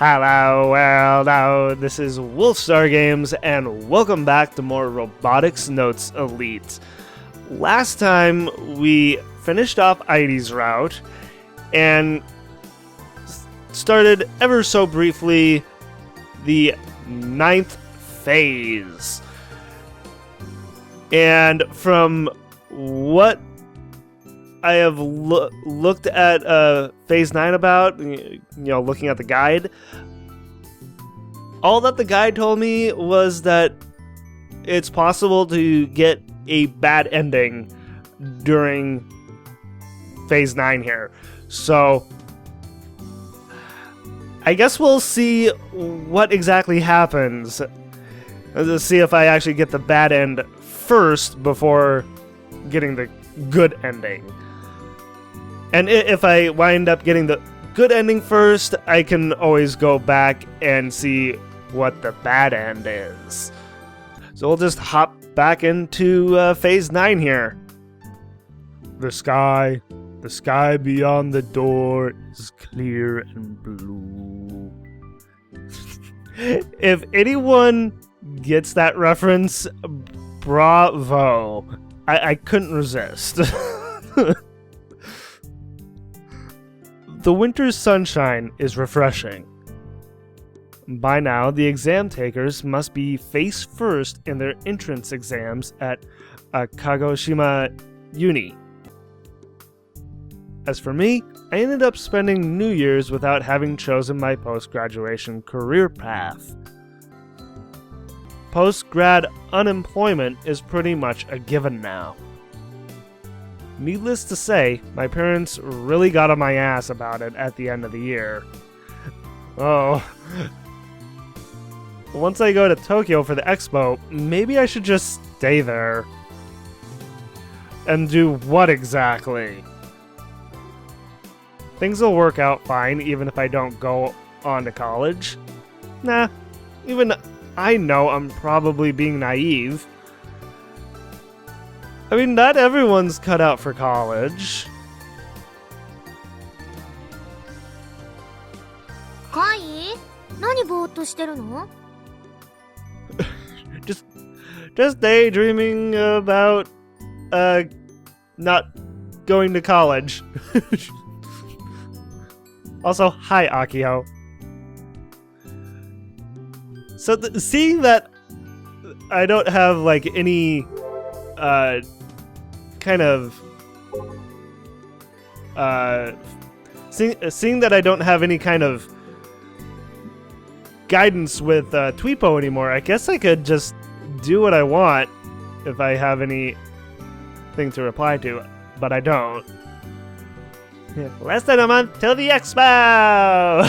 Hello world, this is Wolfstar Games, and welcome back to more Robotics Notes Elite. Last time we finished off Aidi's route and started ever so briefly the 9th phase. And from what I have looked at Phase 9 about, looking at the guide, all that the guide told me was that it's possible to get a bad ending during Phase 9 here. So, I guess we'll see what exactly happens. Let's see if I actually get the bad end first before getting the good ending. And if I wind up getting the good ending first, I can always go back and see what the bad end is. So we'll just hop back into Phase 9 here. The sky beyond the door is clear and blue. If anyone gets that reference, bravo. I couldn't resist. The winter's sunshine is refreshing. By now, the exam takers must be face first in their entrance exams at Kagoshima Uni. As for me, I ended up spending New Year's without having chosen my post-graduation career path. Post-grad unemployment is pretty much a given now. Needless to say, my parents really got on my ass about it at the end of the year. Oh. Once I go to Tokyo for the expo, maybe I should just stay there. And do what exactly? Things will work out fine even if I don't go on to college. Nah, even I know I'm probably being naive. I mean, not everyone's cut out for college. Kai? 何ぼーっとしてるの? Just daydreaming about not going to college. Also, hi Akio. So seeing that I don't have like any kind of seeing that I don't have any kind of guidance with Tweepo anymore, I guess I could just do what I want if I have anything to reply to, but I don't. Yeah, less than a month till the expo!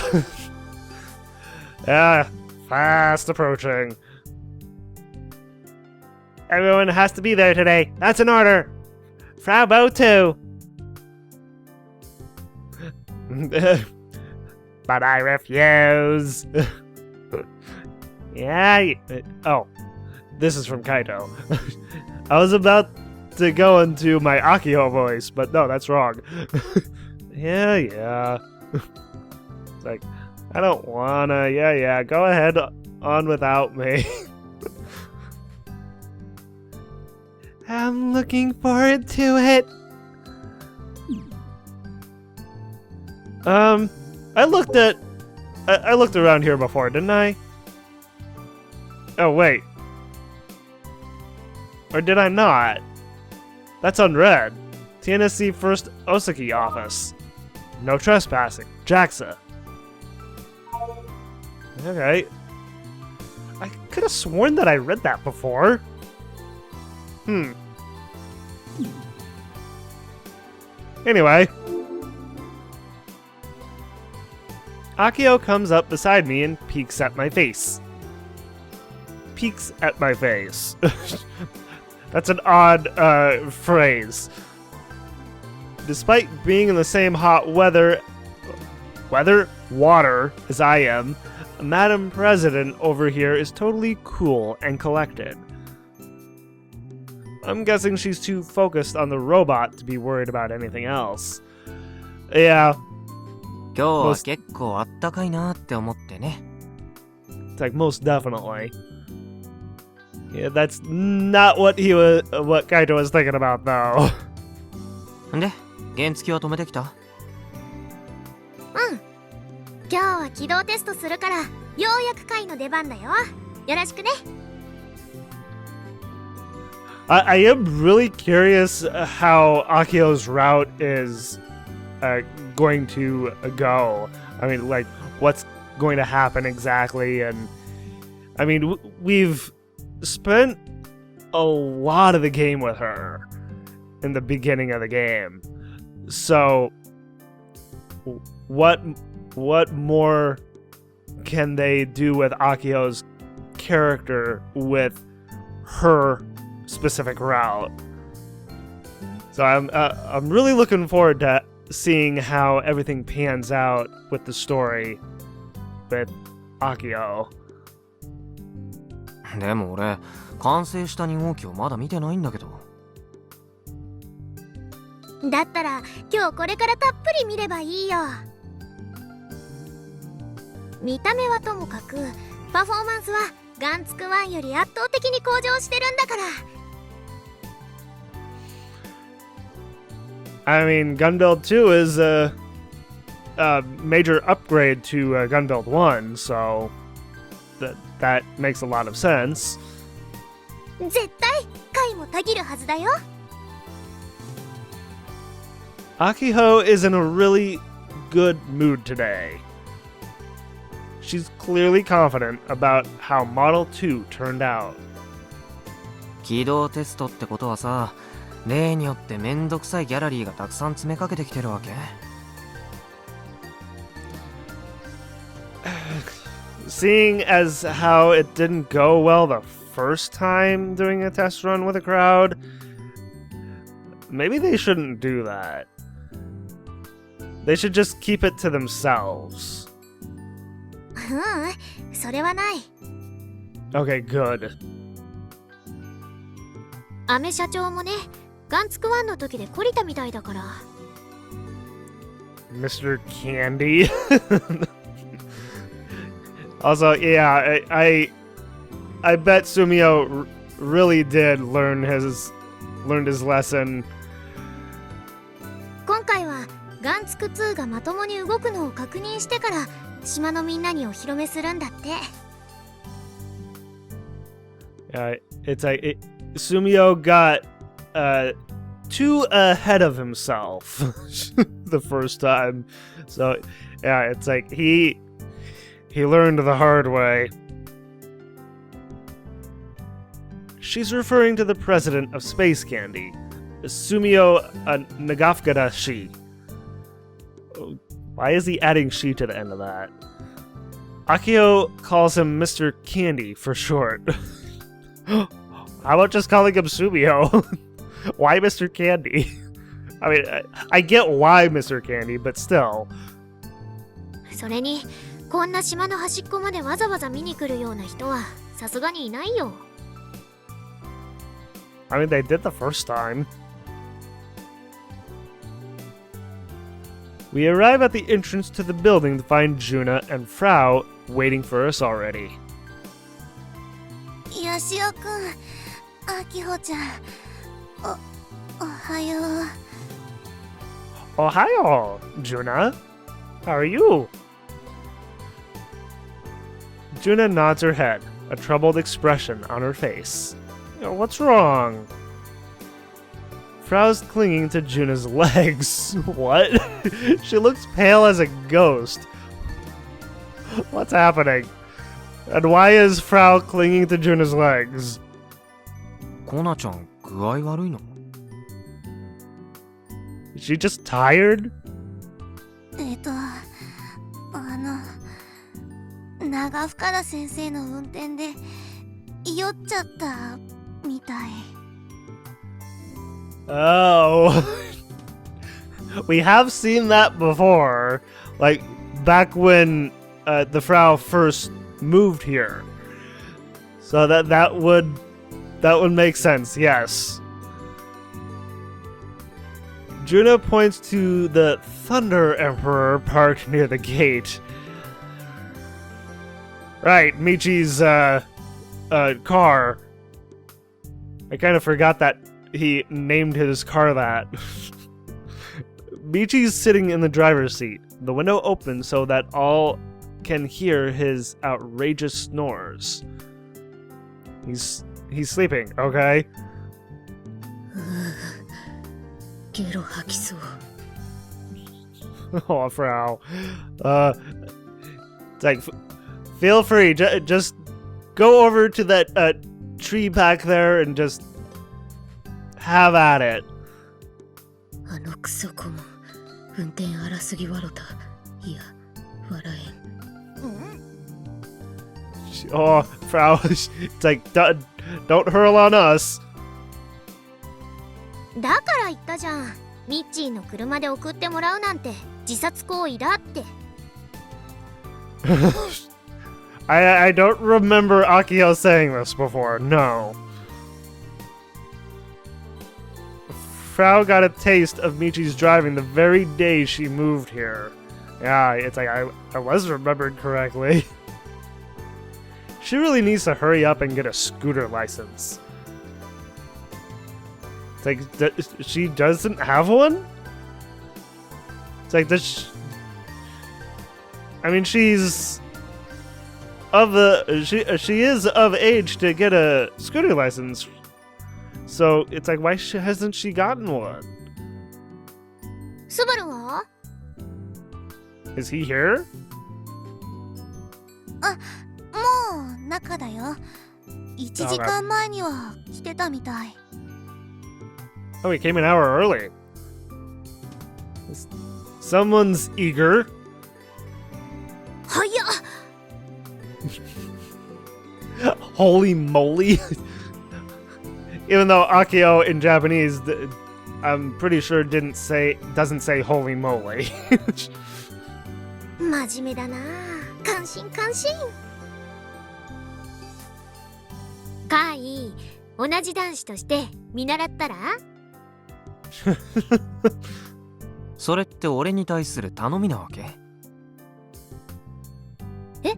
Yeah, fast approaching. Everyone has to be there today. That's an order. Frau Bo too. But I refuse. Yeah. Oh, this is from Kaito. I was about to go into my Akio voice, but no, that's wrong. Yeah. It's like, I don't wanna. Yeah. Go ahead on without me. I'm looking forward to it. I looked around here before, didn't I? Oh, wait. Or did I not? That's unread. TNSC First Osaki Office. No trespassing. JAXA. Okay. I could have sworn that I read that before. Anyway. Akio comes up beside me and peeks at my face. Peeks at my face. That's an odd phrase. Despite being in the same hot water as I am, Madam President over here is totally cool and collected. I'm guessing she's too focused on the robot to be worried about anything else. Yeah, 今日は結構あったかいなって思ってね。It's like most definitely. Yeah, that's not what Kaito was thinking about though. で、原付は止めてきた？うん。今日は機動テストするから、ようやく会の出番だよ。よろしくね。I am really curious how Akio's route is going to go. I mean, like, what's going to happen exactly? And I mean, we've spent a lot of the game with her in the beginning of the game. So, what more can they do with Akio's character with her specific route? So I'm really looking forward to seeing how everything pans out with the story with Akio. でも俺、完成した2号機をまだ見てないんだけど。だったら今日これからたっぷり見ればいいよ。見た目はともかくパフォーマンスはガンツク1より圧倒的に向上してるんだから。I mean, Gunbuild 2 is a major upgrade to Gunbuild 1, so that makes a lot of sense. 絶対回もたぎるはずだよ。Akiho is in a really good mood today. She's clearly confident about how Model 2 turned out. 機動テストってことはさ、例によってめんどくさいギャラリーがたくさん詰めかけてきてるわけ？Seeing as how it didn't go well the first time doing a test run with a crowd, maybe they shouldn't do that. They should just keep it to themselves. それはない。 Okay, good. アメ社長もね、ガンツク1の時で懲りたみたいだから。Mr. Candy. Also, yeah, I bet Sumio really did learn his lesson. 今回はガンツク2がまともに動くのを確認してから島のみんなにお披露目するんだって。It's like Sumio got too ahead of himself the first time. So, yeah, it's like he learned the hard way. She's referring to the president of Space Candy, Sumio Nagafgadashi. Why is he adding she to the end of that? Akio calls him Mr. Candy for short. How about just calling him Sumio? Why Mr. Candy? I mean, I get why Mr. Candy, but still. それにこんな島の端っこまでわざわざ見に来るような人はさすがにいないよ。I mean, they did the first time. We arrive at the entrance to the building to find Juna and Frau waiting for us already. よしおくん、あきほちゃん、おはよう。Ohio, Juna. How are you? Juna nods her head, a troubled expression on her face. What's wrong? Frau's clinging to Juna's legs. What? She looks pale as a ghost. What's happening? And why is Frau clinging to Juna's legs? コナちゃん、具合悪いの？ Is she just tired? 長深田先生の運転で酔っちゃったみたい。Oh. We have seen that before. Like, back when the Frau first moved here. So that would make sense, yes. Juna points to the Thunder Emperor parked near the gate. Right, Michi's car. I kind of forgot that he named his car that. Michi's sitting in the driver's seat. The window opens so that all can hear his outrageous snores. He's sleeping, okay? Oh, Frau. It's like, feel free, just go over to that tree back there and just have at it. Oh, Frau, it's like, don't hurl on us. だから言ったじゃん。ミッチーの車で送ってもらうなんて自殺行為だって。I don't remember Akio saying this before, no. Frau got a taste of Michi's driving the very day she moved here. Yeah, it's like I was remembered correctly. She really needs to hurry up and get a scooter license. It's like, she doesn't have one? It's like, I mean, she's of she is of age to get a scooter license. So it's like, why hasn't she gotten one? Subaru は? Is he here? もう中だよ。1時間前には来てたみたい。Oh, he came an hour early. Someone's eager. 早っ Holy moly. Even though Akio in Japanese, I'm pretty sure doesn't say holy moly. 真面目だな。感心感心。カイ、同じ男子として見習ったら？それって俺に対する頼みなわけ？え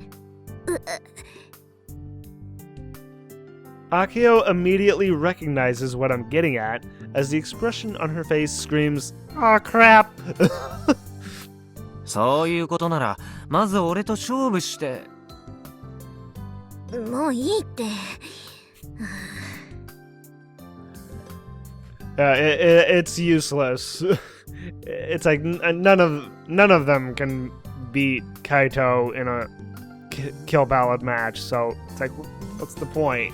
？Akio immediately recognizes what I'm getting at as the expression on her face screams, "Aw, crap!" そういうことなら、まず俺と勝負して。もういいって。It's useless. It's like none of them can beat Kaito in a kill ballad match, so it's like, what's the point?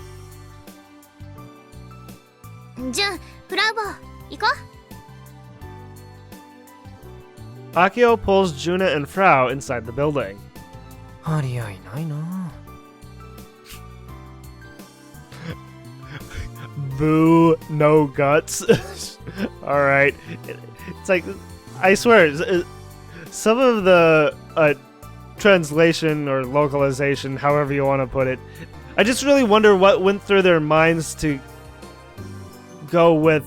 じゃあ、フラウボー、行こう。Akio pulls Juna and Frau inside the building. 張り合いないな。Boo, no guts. Alright. It's like, I swear, some of the translation or localization, however you want to put it, I just really wonder what went through their minds to go with,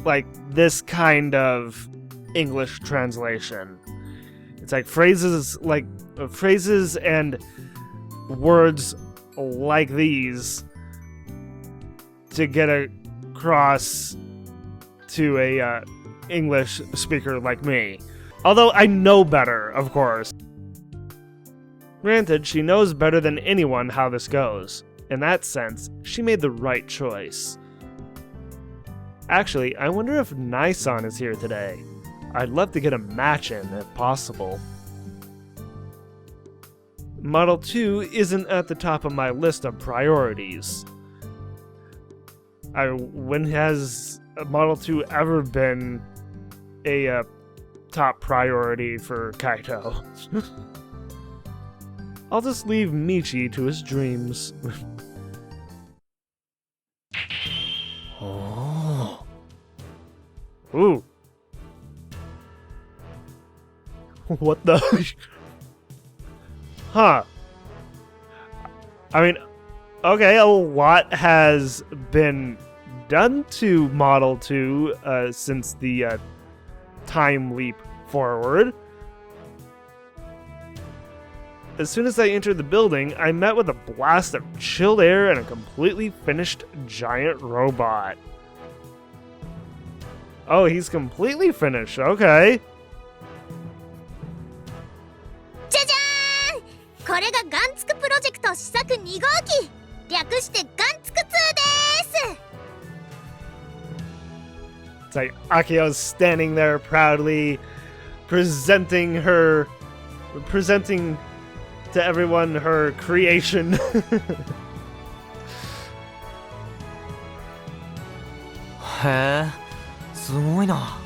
like, this kind of English translation. It's like phrases and words like these to get across to a English speaker like me. Although I know better, of course. Granted, she knows better than anyone how this goes. In that sense, she made the right choice. Actually, I wonder if Nai-san is here today. I'd love to get a match in, if possible. Model 2 isn't at the top of my list of priorities. When has Model 2 ever been a top priority for Kaito? I'll just leave Michi to his dreams. Oh. Ooh. What the? Huh. I mean, okay, a lot has been done to Model 2 since the time leap forward. As soon as I entered the building, I met with a blast of chilled air and a completely finished giant robot. Oh, he's completely finished. Okay. じゃじゃーん、これがガンツクプロジェクト試作2号機、略してガンツク2です。 It's like Akio's standing there proudly, presenting to everyone her creation. へえ、すごいな。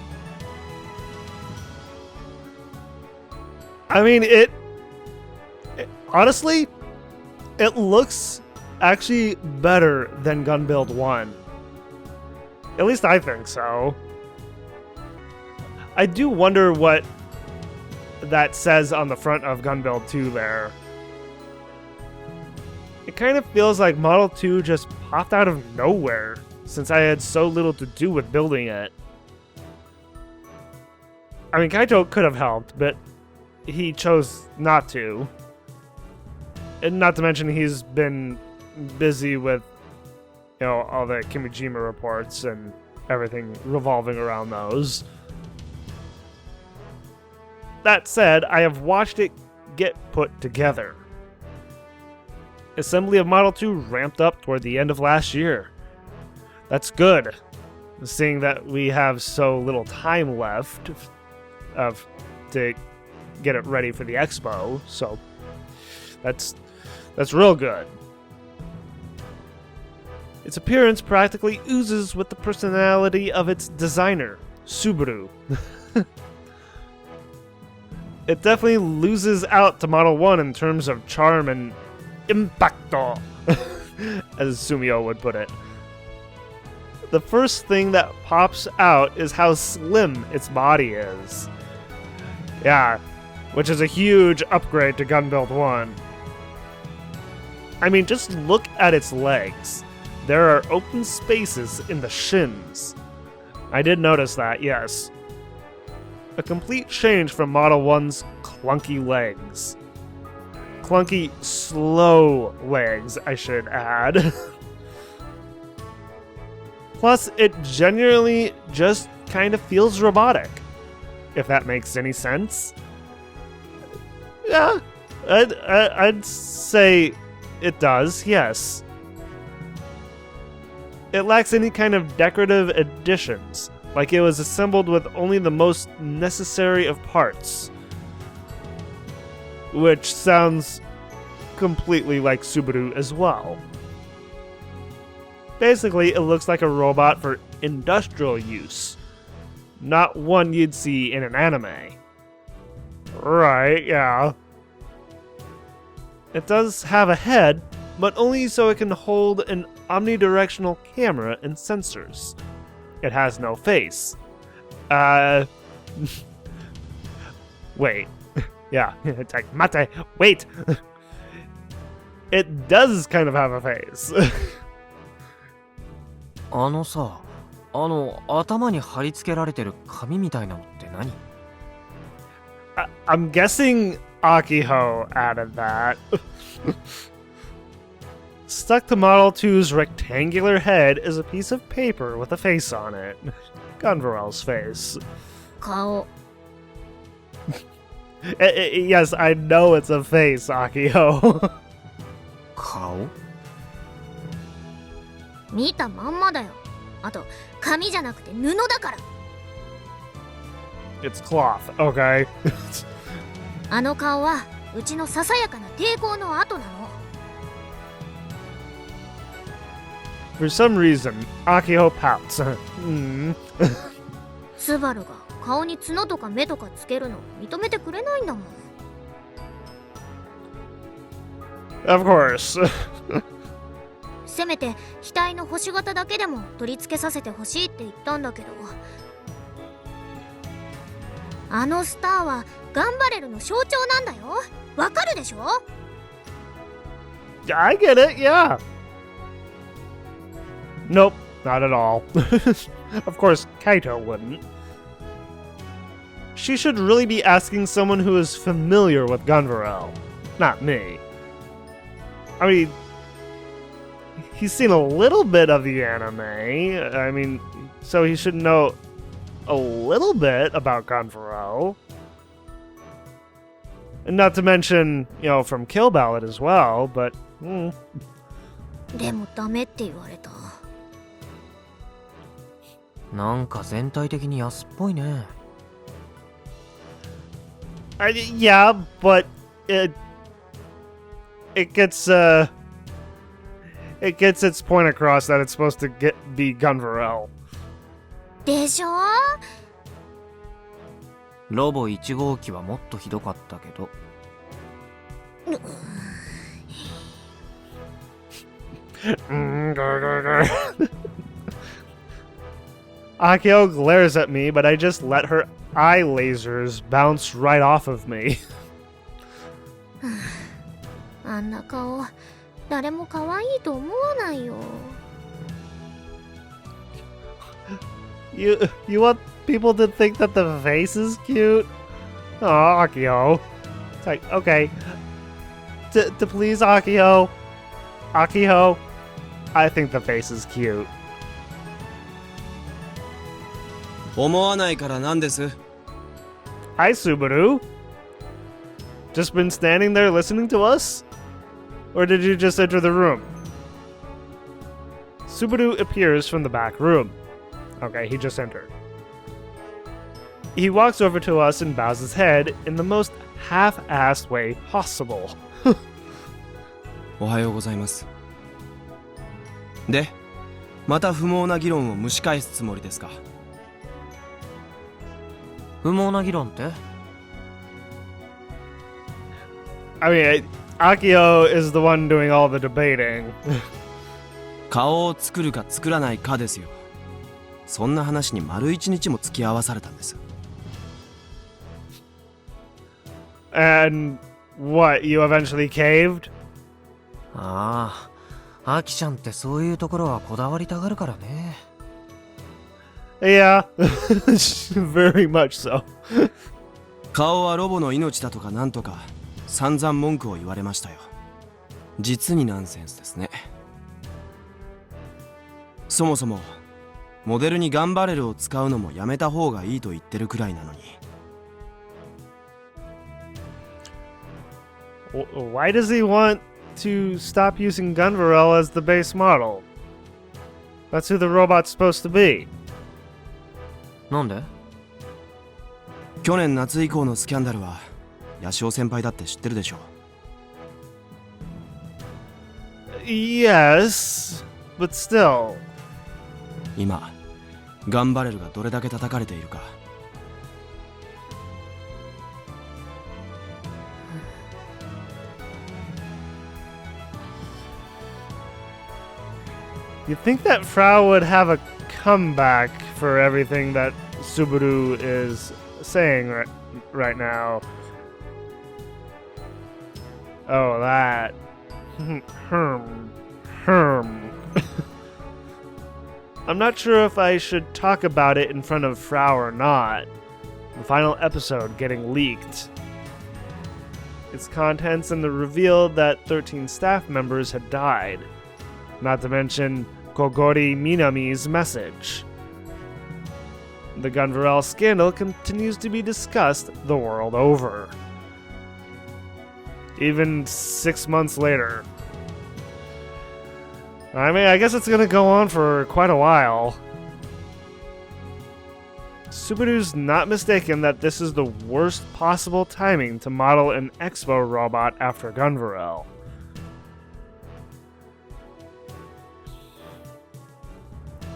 I mean, honestly, it looks actually better than Gun Build 1. At least I think so. I do wonder what that says on the front of Gun Build 2 there. It kind of feels like Model 2 just popped out of nowhere, since I had so little to do with building it. I mean, Kaito could have helped, but he chose not to. And not to mention he's been busy with, you know, all the Kimijima reports and everything revolving around those. That said, I have watched it get put together. Assembly of Model 2 ramped up toward the end of last year. That's good, seeing that we have so little time left to get it ready for the expo, so that's real good. Its appearance practically oozes with the personality of its designer, Subaru. It definitely loses out to Model 1 in terms of charm and impacto, as Sumio would put it. The first thing that pops out is how slim its body is. Yeah, which is a huge upgrade to Gun Build 1. I mean, just look at its legs. There are open spaces in the shins. I did notice that, yes. A complete change from Model 1's clunky legs. Clunky, slow legs, I should add. Plus, it genuinely just kind of feels robotic, if that makes any sense. Yeah, I'd say it does, yes. It lacks any kind of decorative additions, like it was assembled with only the most necessary of parts. Which sounds completely like Subaru as well. Basically, it looks like a robot for industrial use, not one you'd see in an anime. Right, yeah. It does have a head, but only so it can hold an omnidirectional camera and sensors. It has no face. Wait. Yeah, it's like, mate, wait! It does kind of have a face. あのさ、頭に貼り付けられてる紙みたいなのって何？ I'm guessing Akiho added that. Stuck to Model 2's rectangular head is a piece of paper with a face on it. Gunvarel's face. 顔。 Yes, I know it's a face, Akiho. 顔？見たまんまだよ。あと、紙じゃなくて布だから。 It's cloth, okay. あの顔はうちのささやかな抵抗の跡なの。 For some reason, Akiho pouts. スバルが顔に角とか目とかつけるの認めてくれないんだもん。 Of course. せめて額の星型だけでも取り付けさせてほしいって言ったんだけど、あのスターはガンバレルの象徴なんだよ。わかるでしょ？ I get it, yeah. Nope, Not at all. Of course, Kaito wouldn't. She should really be asking someone who is familiar with Gunvarel, not me. I mean, he's seen a little bit of the anime. I mean, so he should know a little bit about Gunvarel. And not to mention, you know, from Kill Ballad as well, but... でもダメって言われた。なんか全体的に安っぽいね。Yeah, but it gets its point across that it's supposed to be Gunvarel. でしょ？ロボ1号機はもっとひどかったけど。Akio glares at me, but I just let her eye lasers bounce right off of me. あんな顔、誰も可愛いと思わないよ。You want people to think that the face is cute? Oh, Akio. It's like, okay. To please Akio. Akio, I think the face is cute. 思わないからなんです。 Hi, Subaru. Just been standing there listening to us? Or did you just enter the room? Subaru appears from the back room. Okay, he just entered. He walks over to us and bows his head in the most half-assed way possible. おはようございます。で、また不毛な議論を蒸し返すつもりですか？不毛な議論って？ I mean, Akio is the one doing all the debating. 顔を作るか作らないかですよ。そんな話に丸一日も付き合わされたんです。And what, you eventually caved? ああ、アキちゃんってそういうところはこだわりたがるからね。Yeah, very much so. 顔はロボの命だとかなんとか散々文句を言われましたよ。実にナンセンスですね。そもそもモデルにガンバレルを使うのもやめた方がいいと言ってるくらいなのに。Why does he want to stop using Gunvarel as the base model? That's who the robot's supposed to be. なんで？去年夏以降のスキャンダルはヤシオ先輩だって知ってるでしょう。 Yes, but still. 今ガンバレルがどれだけ叩かれているか。You'd think that Frau would have a comeback for everything that Subaru is saying right now. Oh, that. I'm not sure if I should talk about it in front of Frau or not. The final episode getting leaked. Its contents and the reveal that 13 staff members had died. Not to mention Kogori Minami's message. The Gunvarel scandal continues to be discussed the world over. Even 6 months later. I mean, I guess it's gonna go on for quite a while. Subaru's not mistaken that this is the worst possible timing to model an Expo robot after Gunvarel.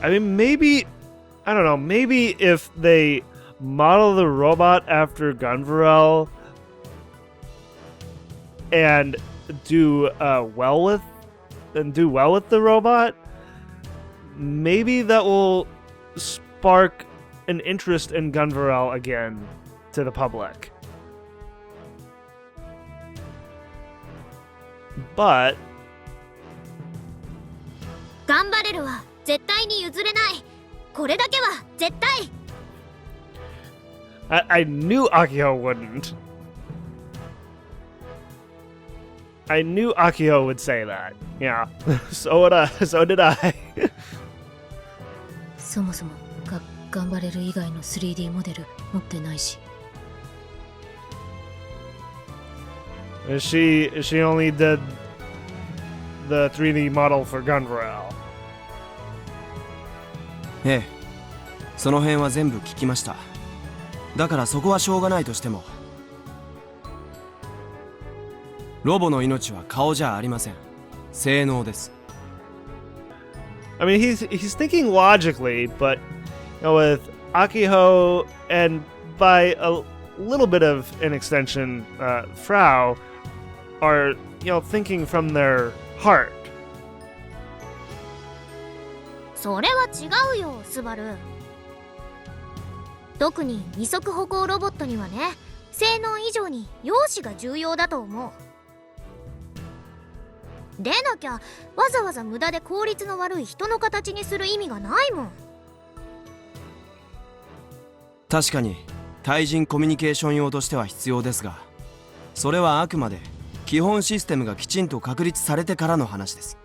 I mean, maybe, I don't know, maybe if they model the robot after Gunvarel and do well with the robot, maybe that will spark an interest in Gunvarel again to the public. But ガンバレルは絶対に譲れない。これだけは絶対。 I knew Akio wouldn't. I knew Akio would say that. Yeah. So did I. そもそも頑張れる以外の 3D モデル持ってないし。She only did the 3D model for Gunvarel. ええ、その辺は全部聞きました。だからそこはしょうがないとしても、ロボの命は顔じゃありません。性能です。I mean, he's thinking logically, but with Akiho and by a little bit of an extension, Frau are thinking from their heart. それは違うよ、スバル。特に二足歩行ロボットにはね、性能以上に容姿が重要だと思う。でなきゃわざわざ無駄で効率の悪い人の形にする意味がないもん。確かに対人コミュニケーション用としては必要ですが、それはあくまで基本システムがきちんと確立されてからの話です。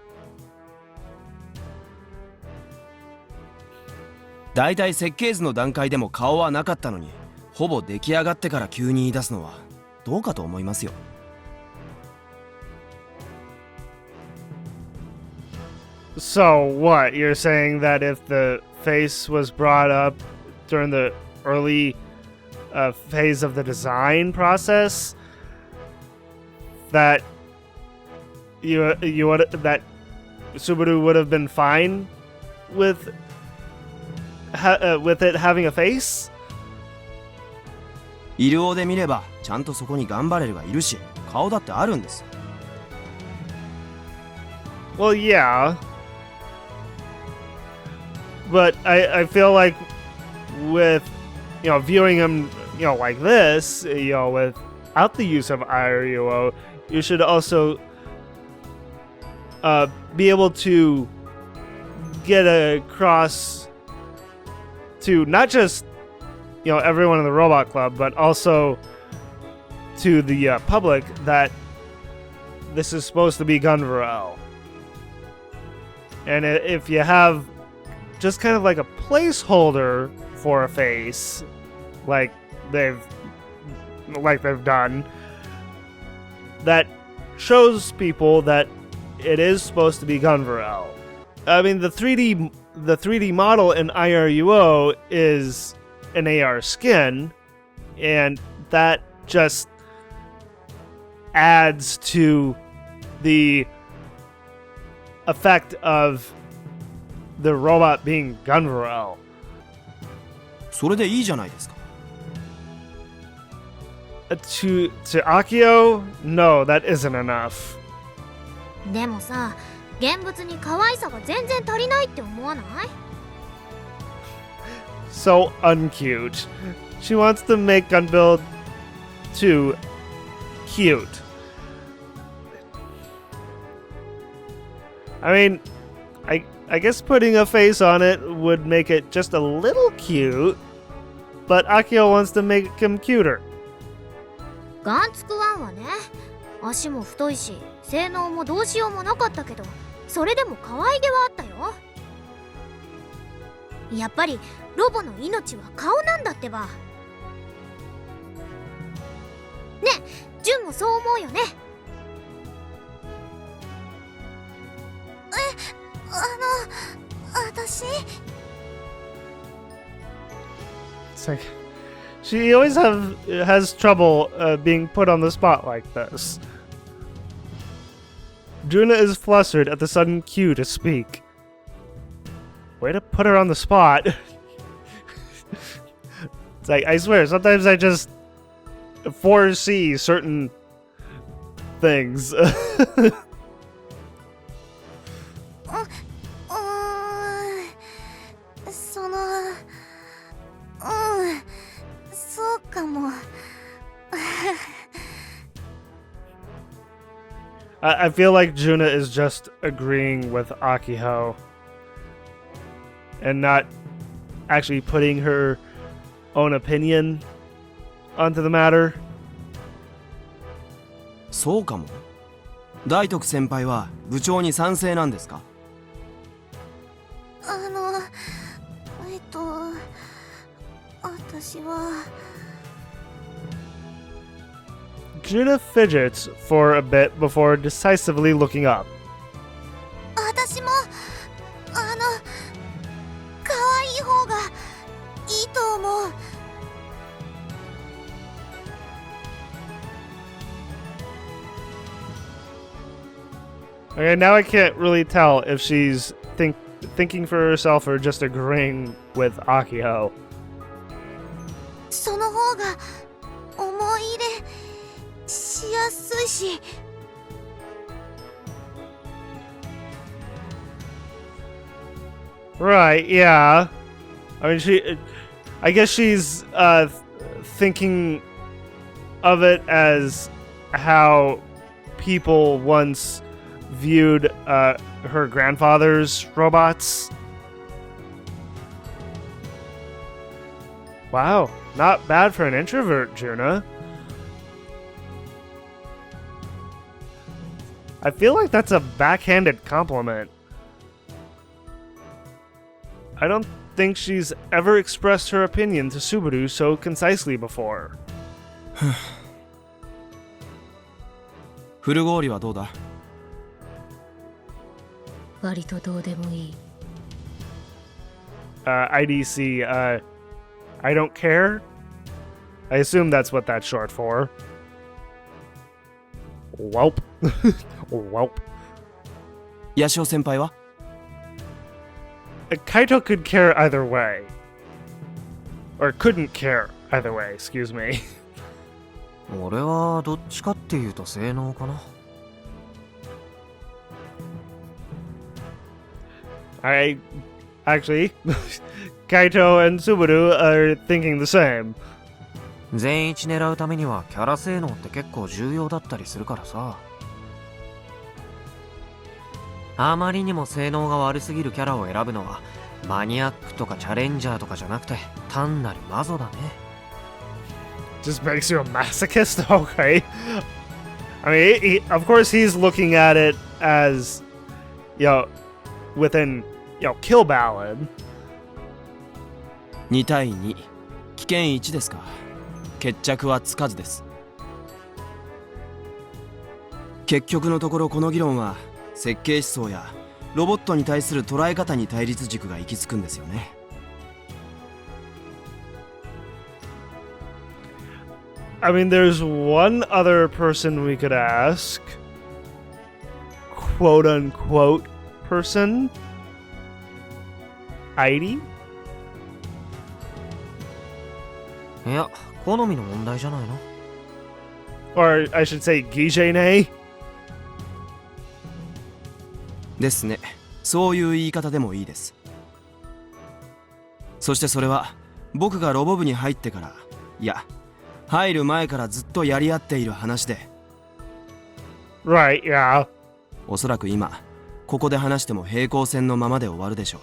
だいたい設計図の段階でも顔はなかったのに、ほぼ出来上がってから急に言い出すのはどうかと思いますよ。So what? You're saying that if the face was brought up during the early phase of the design process, that you would that Subaru would have been fine with it having a face? イルオで見ればちゃんとそこに頑張れるがいるし、顔だってあるんです。Well, yeah. But I feel like with viewing him like this, without the use of IRUO, you should also be able to get across to not just everyone in the Robot Club, but also to the public that this is supposed to be Gunvarel. And if you have just kind of like a placeholder for a face, like they've done, that shows people that it is supposed to be Gunvarel. I mean, the 3D model in IRUO is an AR skin, and that just adds to the effect of the robot being Gunvarel. それでいいじゃないですか。To Akio, no, that isn't enough. でもさ、現物に可愛さが全然足りないって思わない？ So uncute. She wants to make Gunbuild 2 cute. I mean, I guess putting a face on it would make it just a little cute, but Akio wants to make him cuter. ガンツクワンはね、足も太いし性能もどうしようもなかったけど、それでも可愛げはあったよ。やっぱりロボの命は顔なんだってば。ねえ、ジュンもそう思うよね。私 It's like she always has trouble being put on the spot like this. Juna is flustered at the sudden cue to speak. Way to put her on the spot. It's like, I swear, sometimes I just foresee certain things. I feel like Juna is just agreeing with Akiho. and not actually putting her own opinion onto the matter. そうかも。大徳先輩は部長に賛成なんですか？私は Juna fidgets for a bit before decisively looking up. 私も可愛い方がいいと思う。Okay, now I can't really tell if she's thinking for herself or just agreeing with Akiho. その方が思い入れしやすいし。Right, yeah. I mean, I guess she's thinking of it as how people once viewed her grandfather's robots. Wow, not bad for an introvert, Juna. I feel like that's a backhanded compliment. I don't think she's ever expressed her opinion to Subaru so concisely before. フル氷はどうだ？割とどうでもいい。IDC, I don't care? I assume that's what that's short for. Welp. Welp. ヤシオ先輩は？ Kaito could care either way. Or couldn't care either way, excuse me. 俺はどっちかっていうと性能かな。Actually, Kaito and Subaru are thinking the same. 全一狙うためにはキャラ性能って結構重要だったりするからさ。あまりにも性能が悪すぎるキャラを選ぶのはマニアックとかチャレンジャーとかじゃなくて単なるマゾだね。Just makes you a masochist? Okay. I mean, of course he's looking at it as, within, kill ballad. 2対2。危険1ですか。決着はつかずです。結局のところこの議論は設計思想やロボットに対する捉え方に対立軸が行き着くんですよね。I mean, there's one other person we could ask. Quote unquote person. Heidi? いや、好みの問題じゃないの？ Or I should say, Gijene? ですね。そういう言い方でもいいです。そしてそれは僕がロボ部に入ってから、いや、入る前からずっとやり合っている話で。Right, yeah. おそらく今、ここで話しても平行線のままで終わるでしょう。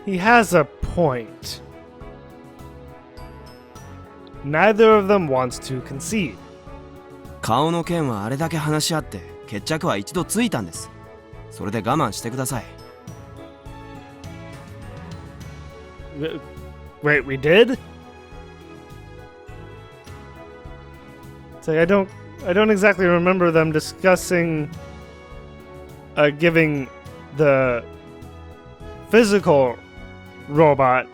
He has a point. Neither of them wants to concede. 顔の件はあれだけ話し合って決着は一度ついたんです。それで我慢してください。Wait, we did? It's like I don't exactly remember them discussing giving the physical robot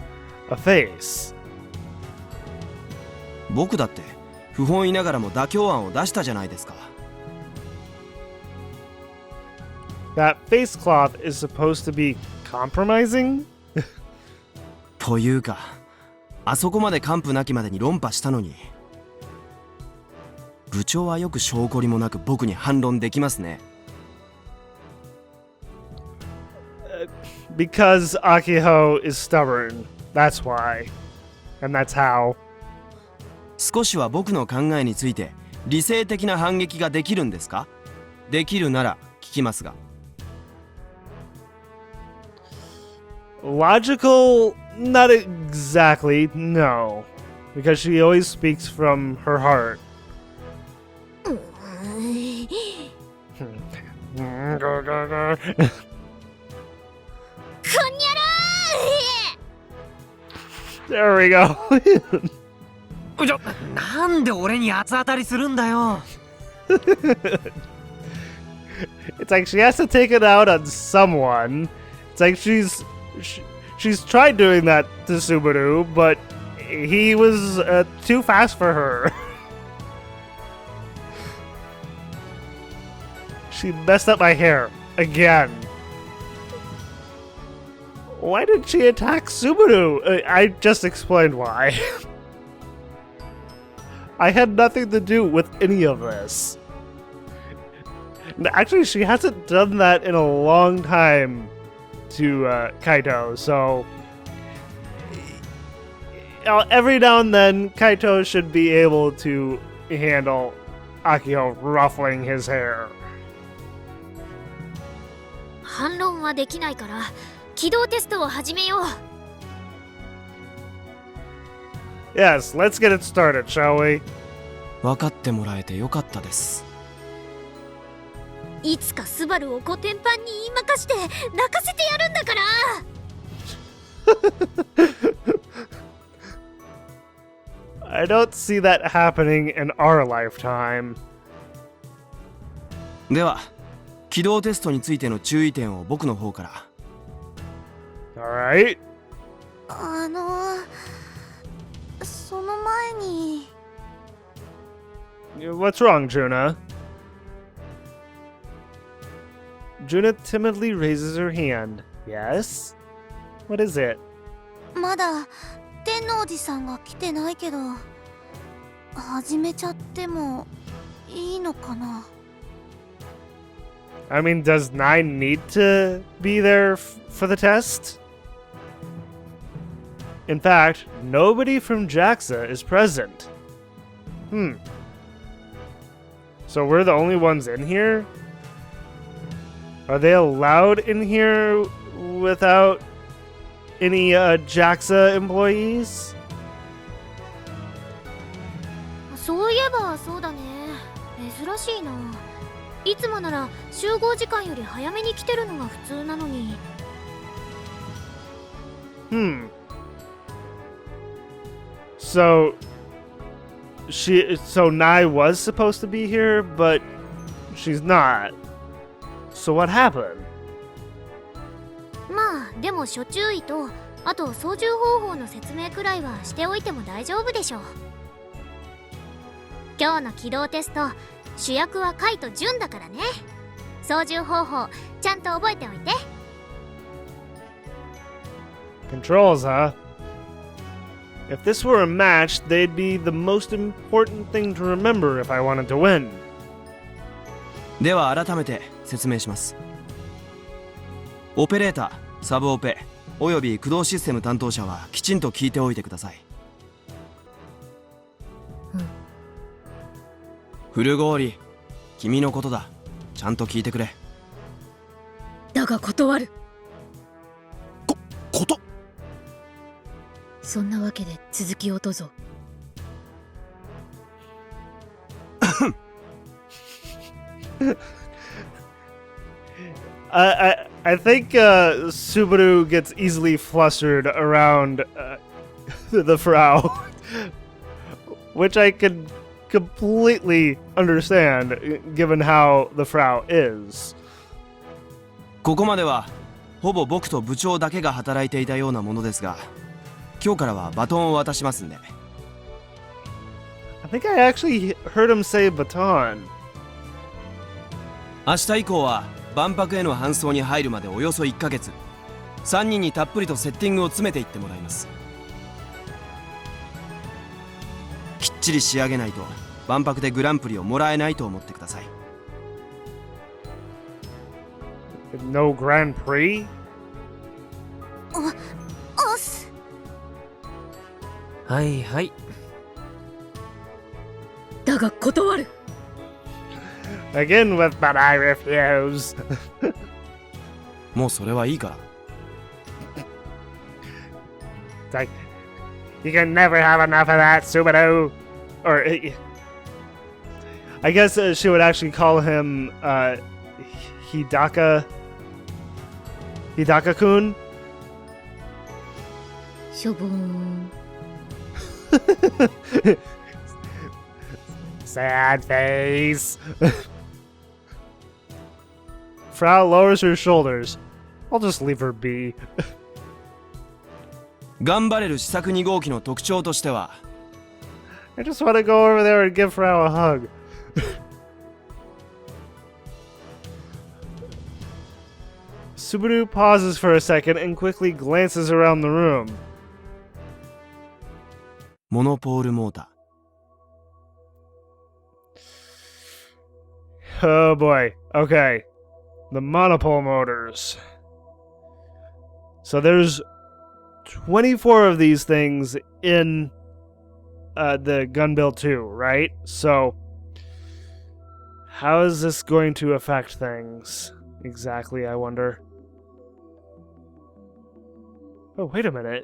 a face. 僕だって不本意ながらも妥協案を出したじゃないですか。That face cloth is supposed to be compromising? というか、あそこまで完膚なきまでに論破したのに、部長はよく証拠りもなく僕に反論できますね。Because Akiho is stubborn. That's why. And that's how. 少しは僕の考えについて理性的な反撃ができるんですか？できるなら聞きますが。Logical? Not exactly, no. Because she always speaks from her heart. There we go. なんで俺に八つ当たりするんだよ。It's like she has to take it out on someone. It's like she's tried doing that to Subaru, but he was too fast for her. She messed up my hair again. Why did she attack Subaru? I just explained why. I had nothing to do with any of this. Actually, she hasn't done that in a long time to Kaito, so every now and then Kaito should be able to handle Akio ruffling his hair. 反論はできないから起動テストを始めよう。 Yes, let's get it started, shall we? 分かってもらえてよかったです。いつかスバルをコテンパンに言いまかして泣かせてやるんだから。I don't see that happening in our lifetime. では、起動テストについての注意点を僕の方から。Alright. その前に。What's wrong, Juna? Juna timidly raises her hand. Yes? What is it? まだ天王寺さんが来てないけど、始めちゃってもいいのかな。I mean, does 9 need to be there for the test? In fact, nobody from JAXA is present. So we're the only ones in here? Are they allowed in here without any JAXA employees? そういえばそうだね。珍しいな。いつもなら集合時間より早めに来てるのが普通なのに。So Nai was supposed to be here, but she's not. So what happened? まあでも諸注意と、あと操縦方法の説明くらいはしておいても大丈夫でしょう。今日の起動テスト、主役はカイとジュンだからね。操縦方法ちゃんと覚えておいて。Controls, huh? If this were a match, they'd be the most important thing to remember if I wanted to win. では改めて説明します。オペレーター、サブオペ、および駆動システム担当者はきちんと聞いておいてください。フルゴーリ、君のことだ。ちゃんと聞いてくれ。だが断る。ことそんなわけで続きをどうぞ。I think Subaru gets easily flustered around the Frau, which I can completely understand given how the Frau is. ここまではほぼ僕と部長だけが働いていたようなものですが、今日からはバトンを渡しますんで。I think I actually heard him say baton. 明日以降は万博への搬送に入るまでおよそ1ヶ月、3人にたっぷりとセッティングを詰めていってもらいます。きっちり仕上げないと万博でグランプリをもらえないと思ってください。No Grand Prix? おっす。はいはい。だが断る。Again with but I refuse. もうそれはいいから。It's like, you can never have enough of that, Subaru. Or, I guess she would actually call him Hidaka-kun. しょぼーん Sad face. Frau lowers her shoulders. I'll just leave her be. 頑張れる試作2号機の特徴としては I just want to go over there and give Frau a hug. Subaru pauses for a second and quickly glances around the room. モノポールモータ Oh boy. Okay. The monopole motors. So there's 24 of these things in the gun build 2, right? So how is this going to affect things exactly, I wonder? Oh, wait a minute.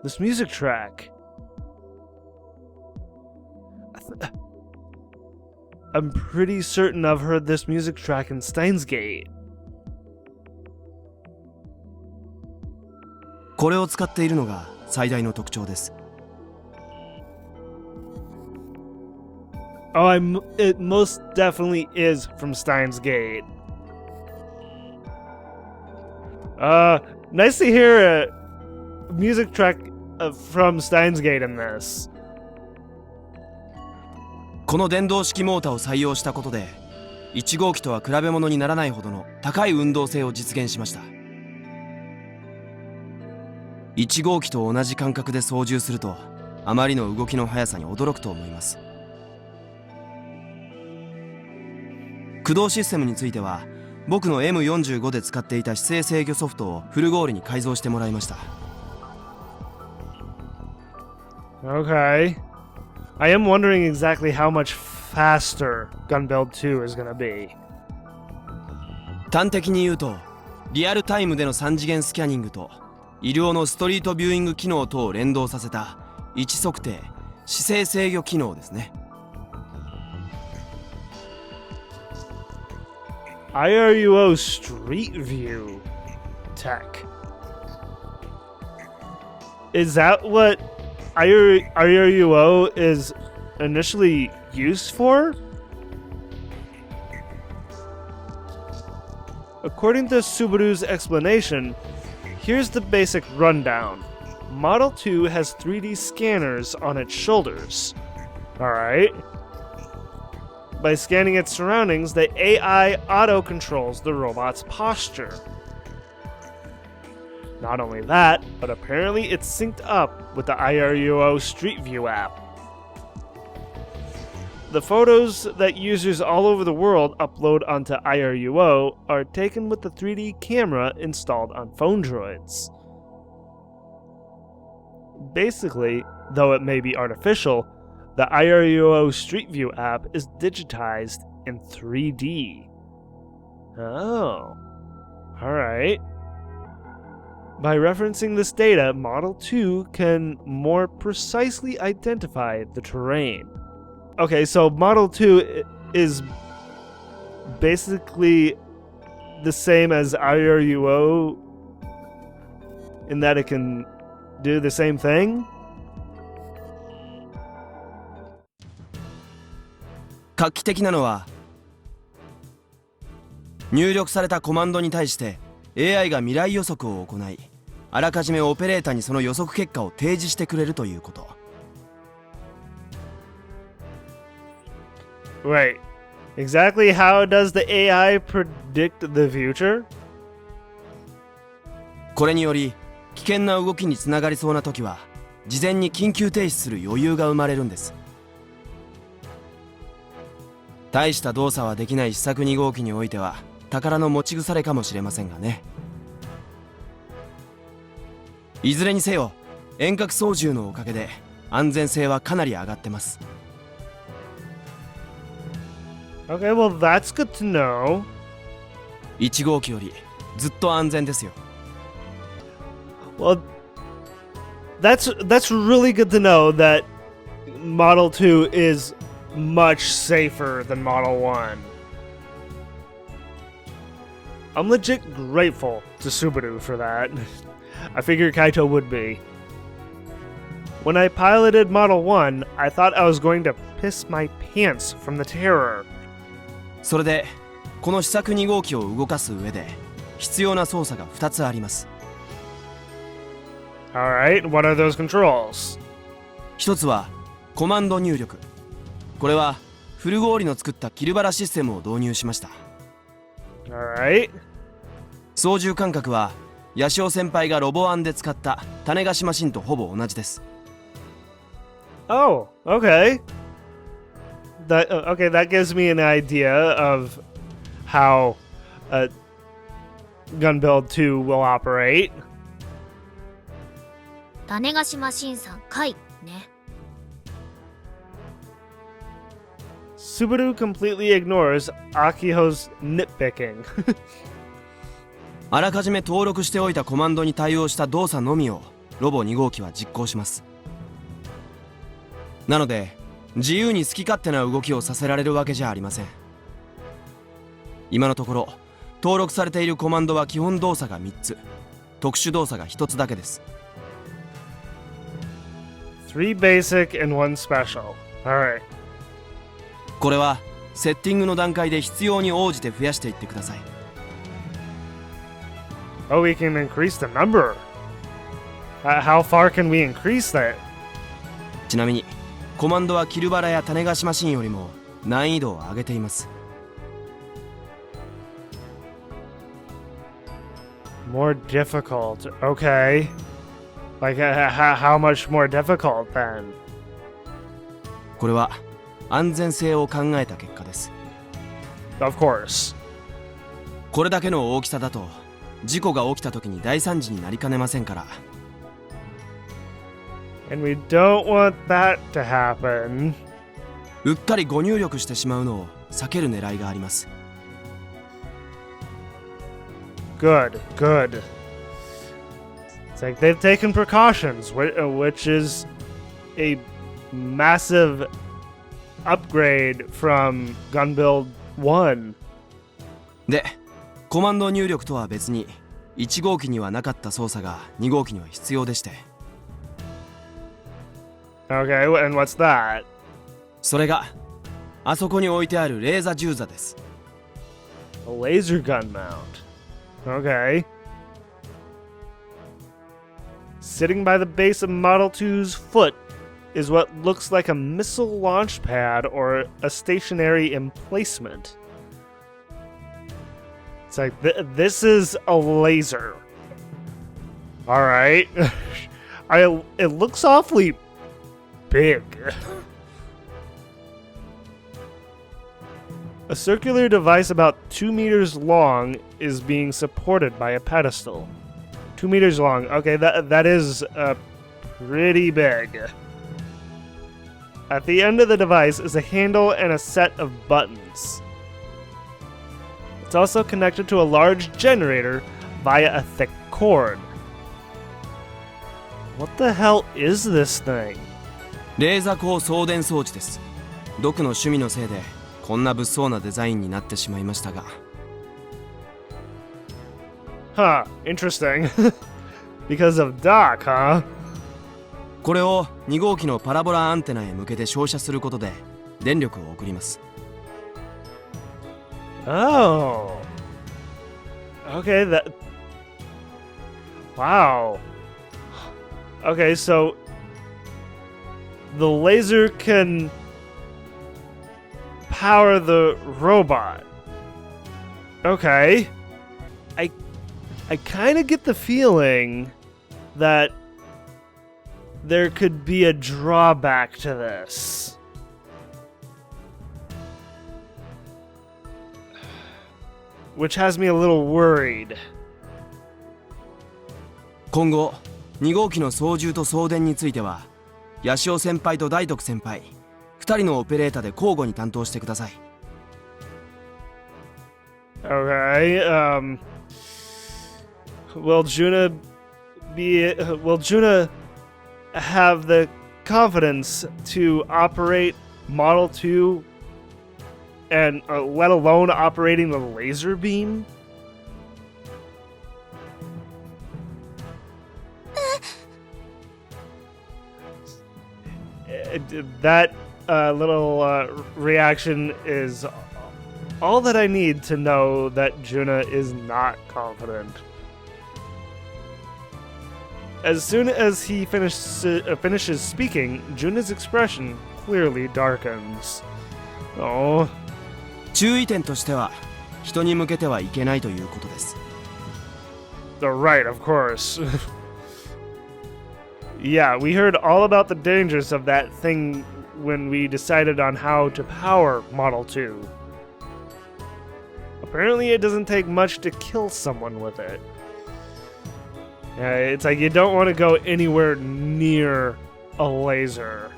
This music track. I'm pretty certain I've heard this music track in Steins Gate. これを使っているのが最大の特徴です Oh, it most definitely is from Steins Gate. Nice to hear a music track from Steins Gate in this. この電動式モーターを採用したことで1号機とは比べ物にならないほどの高い運動性を実現しました1号機と同じ感覚で操縦するとあまりの動きの速さに驚くと思います駆動システムについては僕の M45 で使っていた姿勢制御ソフトをフルゴールに改造してもらいました Okay. I am wondering exactly how much faster Gun Build 2 is gonna be. 端的に言うとリアルタイムでの3次元スキャニングと医療のストリートビューイング機能等を連動させた位置測定姿勢制御機能ですね IRUO Street View tech. Is that what IRUO is initially used for? According to Subaru's explanation, here's the basic rundown. Model 2 has 3D scanners on its shoulders. Alright. By scanning its surroundings, the AI auto-controls the robot's posture. Not only that, but apparently it's synced up with the IRUO Street View app. The photos that users all over the world upload onto IRUO are taken with the 3D camera installed on phone droids. Basically, though it may be artificial, the IRUO Street View app is digitized in 3D. Oh. Alright. By referencing this data, Model 2 can more precisely identify the terrain. Okay, so Model 2 is basically the same as IRUO in that it can do the same thing? 画期的なのは入力されたコマンドに対して AI が未来予測を行いあらかじめオペレーターにその予測結果を提示してくれるということ Wait, exactly how does the AI predict the future? これにより危険な動きにつながりそうな時は事前に緊急停止する余裕が生まれるんです大した動作はできない試作2号機においては宝の持ち腐れかもしれませんがねいずれにせよ遠隔操縦のおかげで安全性はかなり上がってます Okay, well that's good to know. 1号機よりずっと安全ですよ Well, that's really good to know that Model 2 is much safer than Model 1. I'm legit grateful to Subaru for that. I figured Kaito would be. When I piloted Model 1, I thought I was going to piss my pants from the terror. それでこの試作2号機を動かす上で必要な操作が2つあります。 Alright, what are those controls? 一つはコマンド入力。これはフルゴーリの作ったキルバラシステムを導入しました。 Alright. 操縦感覚はヤシオ先輩がロボアンで使った種子島マシンとほぼ同じです。 Oh, okay. That gives me an idea of how Gun Build 2 will operate. 種子島新さんかいね。 Subaru completely ignores Akiho's nitpicking. あらかじめ登録しておいたコマンドに対応した動作のみをロボ2号機は実行します。なので自由に好き勝手な動きをさせられるわけじゃありません。今のところ登録されているコマンドは基本動作が3つ、特殊動作が1つだけです。 3 basic and 1 special. Alright. これはセッティングの段階で必要に応じて増やしていってください。 Oh, we can increase the number. How far can we increase that? ちなみにコマンドはキルバラや種子島マシンよりも難易度を上げています。 More difficult. Okay. Like, how much more difficult then? これは安全性を考えた結果です。 Of course. これだけの大きさだと事故が起きた時に大惨事になりかねませんから。 And we don't want that to happen. うっかり誤入力してしまうのを避ける狙いがあります。 Good, good. It's like they've taken precautions, which is a massive upgrade from Gun Build 1. で、コマンド入力とは別に1号機にはなかった操作が2号機には必要でして。 Okay, and what's that? それがあそこに置いてあるレーザ銃座です。 A laser gun mount. Okay. Sitting by the base of Model 2's foot is what looks like a missile launch pad or a stationary emplacement. It's like, this is a laser. Alright. It looks awfully big. A circular device about 2 meters long is being supported by a pedestal. 2 meters long. Okay, that is pretty big. At the end of the device is a handle and a set of buttons. It's also connected to a large generator via a thick cord. What the hell is this thing? レーザ光送電装置です。毒の趣味のせいでこんな物騒なデザインになってしまいましたが。 Huh, interesting. Because of Doc, huh? これを2号機のパラボラアンテナへ向けて照射することで電力を送ります。 Oh. Okay, that... Wow. Okay, so... The laser can... power the robot. Okay. I kind of get the feeling that there could be a drawback to this. Which has me a little worried. 今後2号機の操縦と送電についてはヤシオ先輩と大徳先輩2人のオペレーターで交互に担当してください。 Okay, will Juna will Juna have the confidence to operate Model 2 and let alone operating the laser beam? That little reaction is all that I need to know that Juna is not confident. As soon as he finishes speaking, Juna's expression clearly darkens. Oh. 注意点としては、人に向けてはいけないということです。Right, of course. Yeah, we heard all about the dangers of that thing when we decided on how to power Model 2. Apparently it doesn't take much to kill someone with it. It's like you don't want to go anywhere near a laser.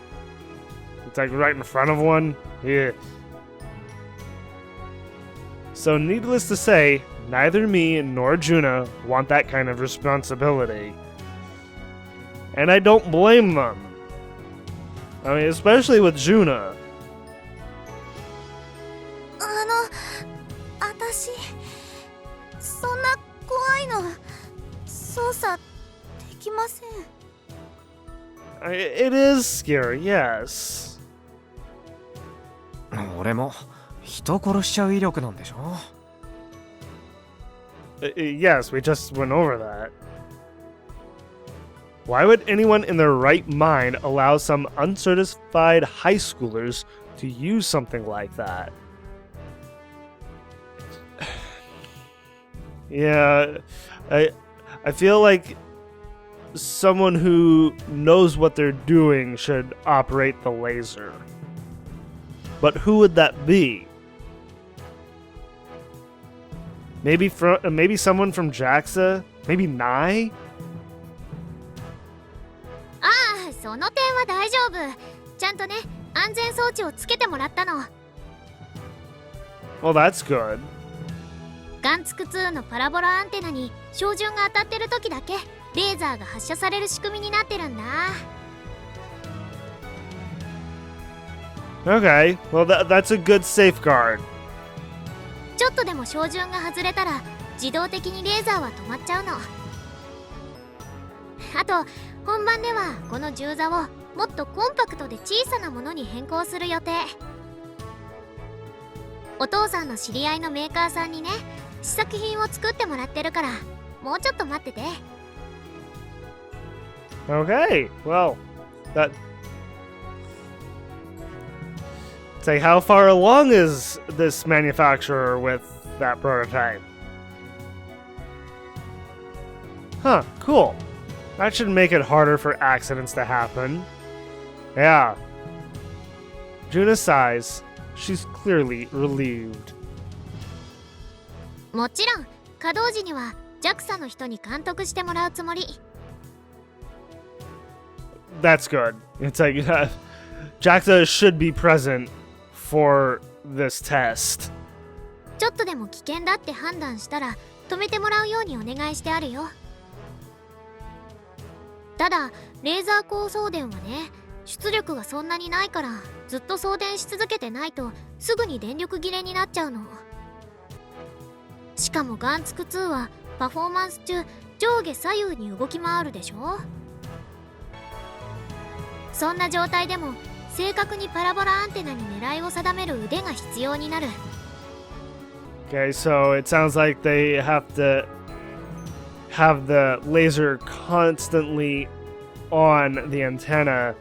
It's like right in front of one. Yeah. So needless to say, neither me nor Juna want that kind of responsibility. And I don't blame them. I mean, especially with Juna. 私そんな怖いの操作できません。It is scary, yes. 俺も人殺しちゃう威力なんでしょ？ Yes, we just went over that. Why would anyone in their right mind allow some uncertified high schoolers to use something like that? Yeah, I feel like someone who knows what they're doing should operate the laser. But who would that be? Maybe someone from JAXA? Maybe Nai? ああ、その点は大丈夫。ちゃんとね、安全装置をつけてもらったの。Well, that's good. ガンツク2のパラボラアンテナに照準が当たってる時だけレーザーが発射される仕組みになってるんだ。Okay, well that's a good safeguard. ちょっとでも照準が外れたら自動的にレーザーは止まっちゃうの。あと本番ではこの銃座をもっとコンパクトで小さなものに変更する予定。お父さんの知り合いのメーカーさんにね、試作品を作ってもらってるからもうちょっと待ってて。 Okay, well, say, how far along is this manufacturer with that prototype? Huh, cool. That should make it harder for accidents to happen. Yeah. Juna sighs. She's clearly relieved. もちろん稼働時には JAXA の人に監督してもらうつもり。 That's good. It's like JAXA should be present for this test. ちょっとでも危険だって判断したら止めてもらうようにお願いしてあるよ。ただレーザー光送電はね、出力がそんなにないからずっと送電し続けてないとすぐに電力切れになっちゃうの。しかもガンツク2はパフォーマンス中上下左右に動き回るでしょ。そんな状態でも正確にパラボラアンテナに狙いを定める腕が必要になる。 Okay, so it sounds like they have to have the laser constantly on the antenna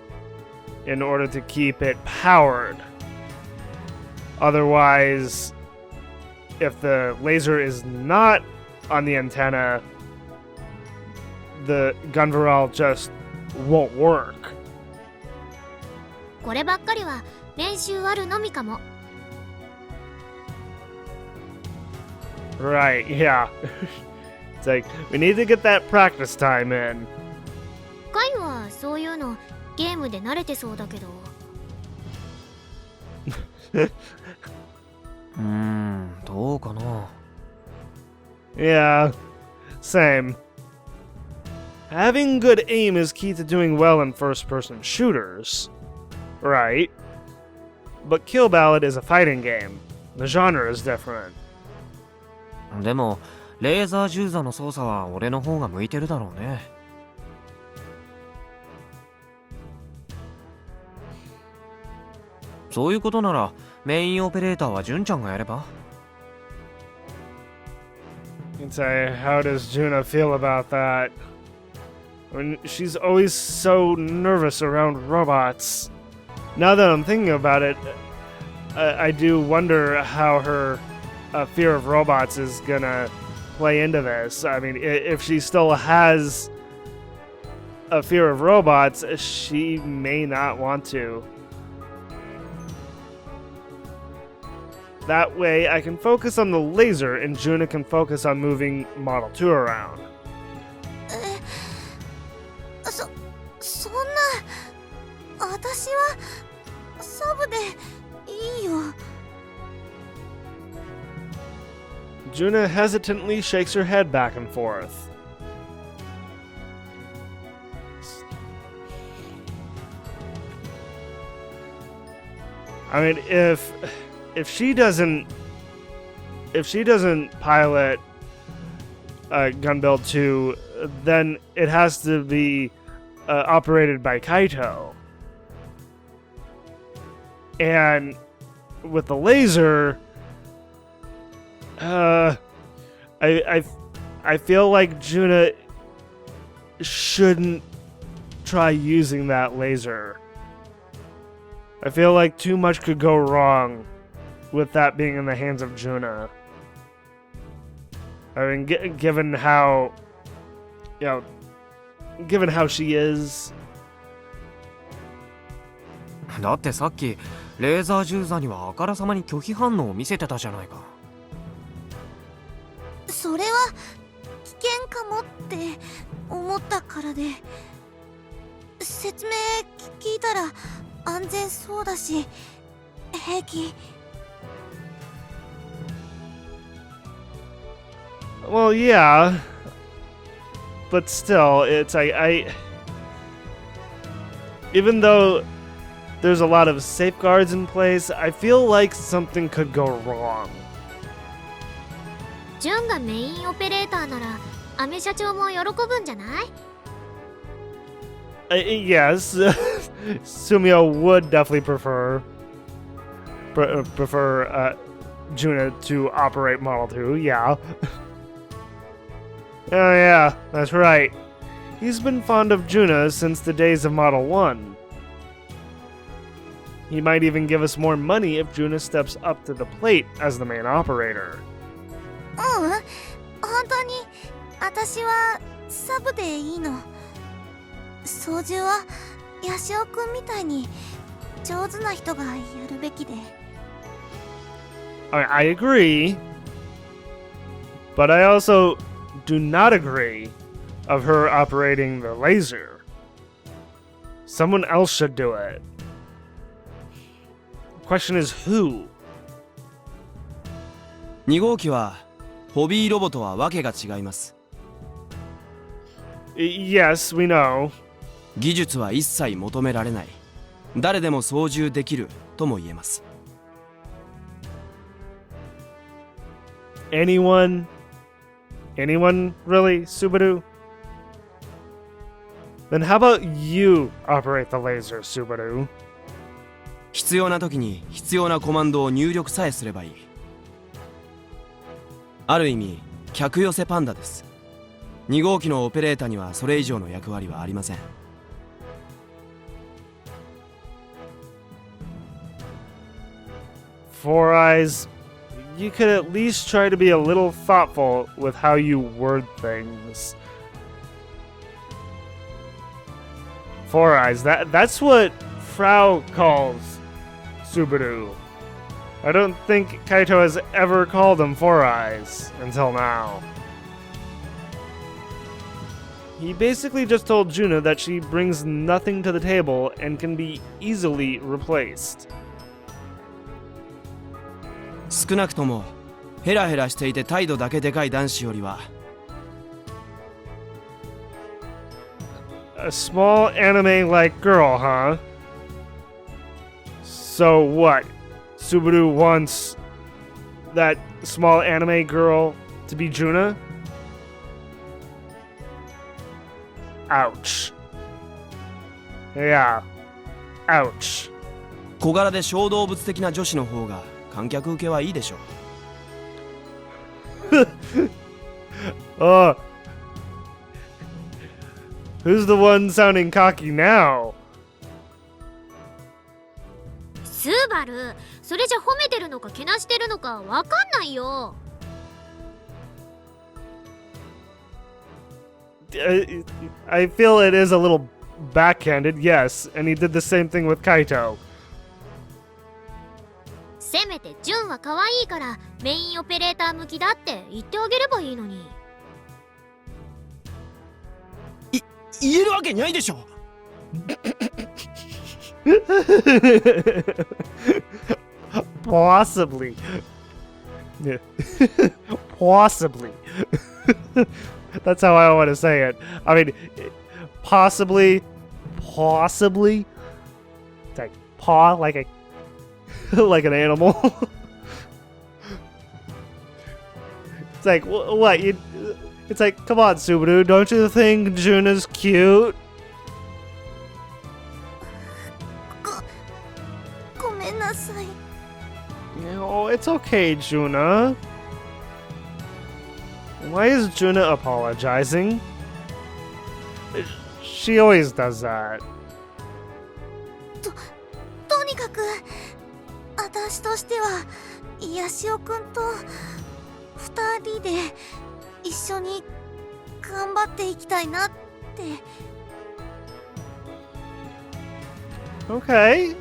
in order to keep it powered. Otherwise, if the laser is not on the antenna, the gun barrel just won't work. こればっかりは練習あるのみかも。 Right, yeah. It's like, we need to get that practice time in. カイはそういうのゲームで慣れてそうだけど。どうかな。 Yeah, same. Having good aim is key to doing well in first-person shooters. Right. But Kill Ballad is a fighting game. The genre is different. でもレーザー銃座の操作は俺の方が向いてるだろうね。そういうことならメインオペレーターは純ちゃんがやれば。You can say, how does Juna feel about that? When she's always so nervous around robots. Now that I'm thinking about it, I do wonder how her fear of robots is gonna play into this. I mean, if she still has a fear of robots, she may not want to. That way, I can focus on the laser and Juna can focus on moving Model 2 around. そんな私はサブでいいよ。 Juna hesitantly shakes her head back and forth. I mean, if she doesn't pilot Gun Build 2, then it has to be operated by Kaito. And with the laser, I feel like Juna shouldn't try using that laser. I feel like too much could go wrong with that being in the hands of Juna. I mean, given how, given how she is. だってさっきレーザー銃座にはあからさまに拒否反応を見せてたじゃないか。それは危険かもって思ったからで、説明聞いたら安全そうだし平気。Well, yeah, but still, it's like even though there's a lot of safeguards in place, I feel like something could go wrong. ジュンがメインオペレーターならアメ社長も喜ぶんじゃない？ Yes, Sumio would definitely prefer Juna to operate Model 2, yeah. Oh yeah, that's right. He's been fond of Juna since the days of Model 1. He might even give us more money if Juna steps up to the plate as the main operator. 本当に私はサブでいいの。操縦はヤシオくんみたいに上手な人がやるべきで。I agree, but I also do not agree of her operating the laser. Someone else should do it. The question is who? 2号機はホビーロボとはわけが違います。Yes, we know. 技術は一切求められない。誰でも操縦できるとも言えます。Anyone? Anyone really, Subaru? Then how about you operate the laser, Subaru? 必要な時に必要なコマンドを入力さえすればいい。ある意味、客寄せパンダです。2号機のオペレーターにはそれ以上の役割はありません。Four Eyes, you could at least try to be a little thoughtful with how you word things. Four Eyes, that's what Frau calls Subaru. I don't think Kaito has ever called him Four Eyes until now. He basically just told Juna that she brings nothing to the table and can be easily replaced. 少なくともヘラヘラしていて態度だけでかい男子よりは A small anime-like girl, huh? So what? Subaru wants that small anime girl to be Juna? Ouch. Yeah. Ouch. 小柄で小動物的な女子の方が観客受けはいいでしょう。Oh. Who's the one sounding cocky now? スバル、それじゃ褒めてるのかけなしてるのかわかんないよ。I feel it is a little backhanded, yes, and he did the same thing with Kaito. せめてジュンは可愛いからメインオペレーター向きだって言ってあげればいいのに。言えるわけないでしょ。Possibly. Possibly. That's how I want to say it. I mean, possibly. It's like paw, like a like an animal. It's like what you. It's like, come on, Subaru, don't you think Juna's cute? ごめんなさい。 Oh, it's okay, Juna. Why is Juna apologizing? She always does that. とにかく私としてはヤシオくんと2人で一緒に頑張っていきたいなって。 Okay.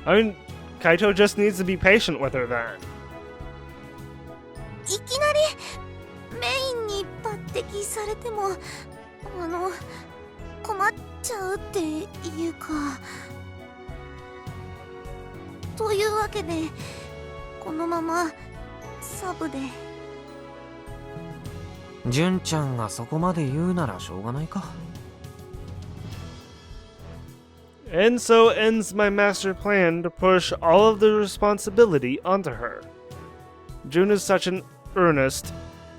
I mean, Kaito just needs to be patient with her then. いきなりメインに抜擢されても困っちゃうっていうか。というわけでこのままサブで。ジュンちゃんがそこまで言うならしょうがないか。And so ends my master plan to push all of the responsibility onto her. June is such an earnest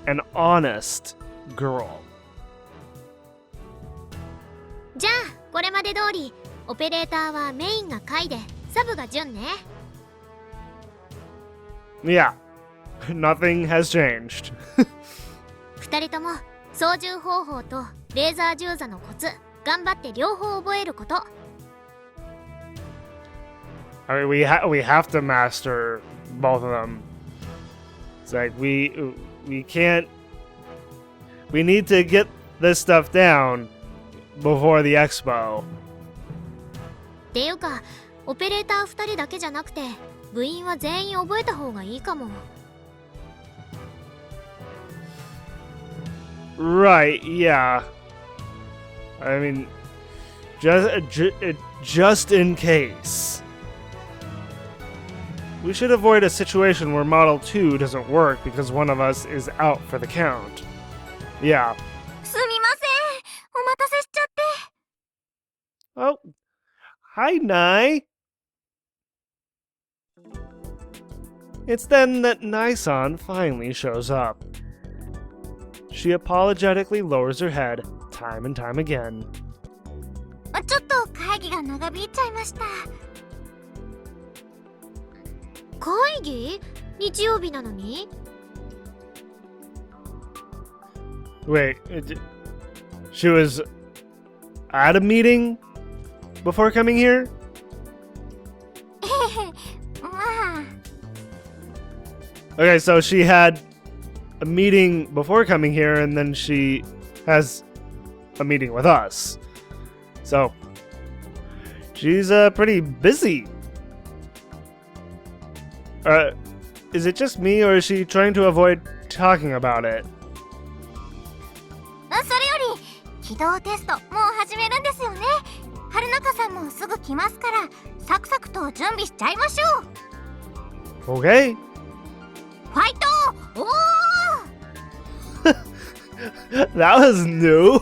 and honest girl. じゃあこれまで通りオペレーターはメインがカイでサブがジュンね。 Yeah, nothing has changed. 2人とも操縦方法とレーザー銃座のコツ頑張って両方覚えること。 I mean, we have to master both of them. It's like we can't. We need to get this stuff down before the expo. っていうかオペレーター2人だけじゃなくて部員は全員覚えた方がいいかも。 Right, yeah. I mean, just in case. We should avoid a situation where Model 2 doesn't work because one of us is out for the count. Yeah. すみません。お待たせしちゃって。 Oh. Hi, Nai. It's then that Nai-san finally shows up. She apologetically lowers her head time and time again. ちょっと会議が長引いちゃいました。会議？日曜日なのに？ Wait, she was at a meeting before coming here? まあ。 Okay, so she had a meeting before coming here, and then she has a meeting with us. So, she's pretty busy. Is it just me, or is she trying to avoid talking about it? それより起動テストもう始めるんですよね。春中さんもすぐ来ますからサクサクと準備しちゃいましょう。 Okay. ファイト！おー！ That was new.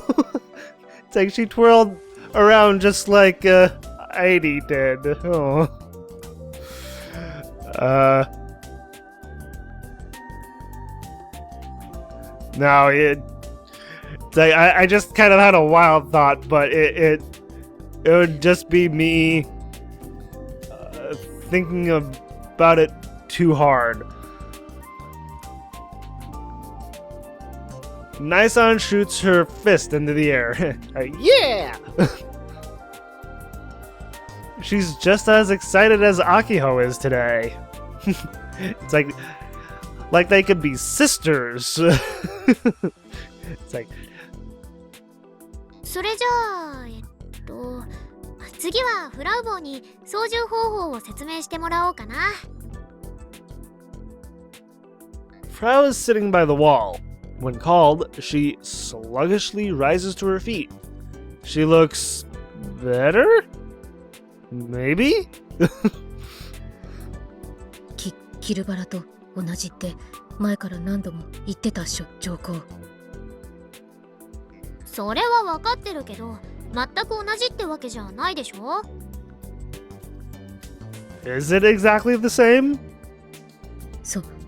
It's like she twirled around just like Heidi did. Oh. No, it's like I just kind of had a wild thought, but it would just be me thinking about it too hard. Nisan shoots her fist into the air. Yeah! She's just as excited as Akiho is today. It's like they could be sisters. It's like, それじゃあ次はフラウボーに操縦方法を説明してもらおうかな。 Frau is sitting by the wall. When called, she sluggishly rises to her feet. She looks better? Maybe? キルバラと同じって前から何度も言ってたっしょ、上皇。それは分かってるけど、全く同じってわけじゃないでしょ。 Is it exactly the same?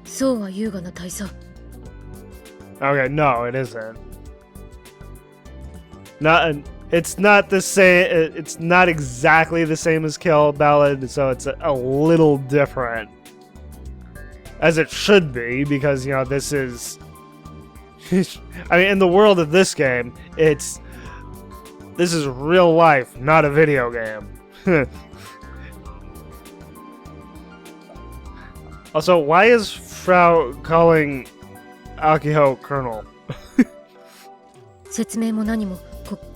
そうは優雅な大佐。 Okay, no, it isn't. It's not the same. It's not exactly the same as Kill Ballad, so it's a little different. As it should be, because, you know, this is... I mean, in the world of this game, this is real life, not a video game. Also, why is Frau calling Akiho Colonel? 説明も何も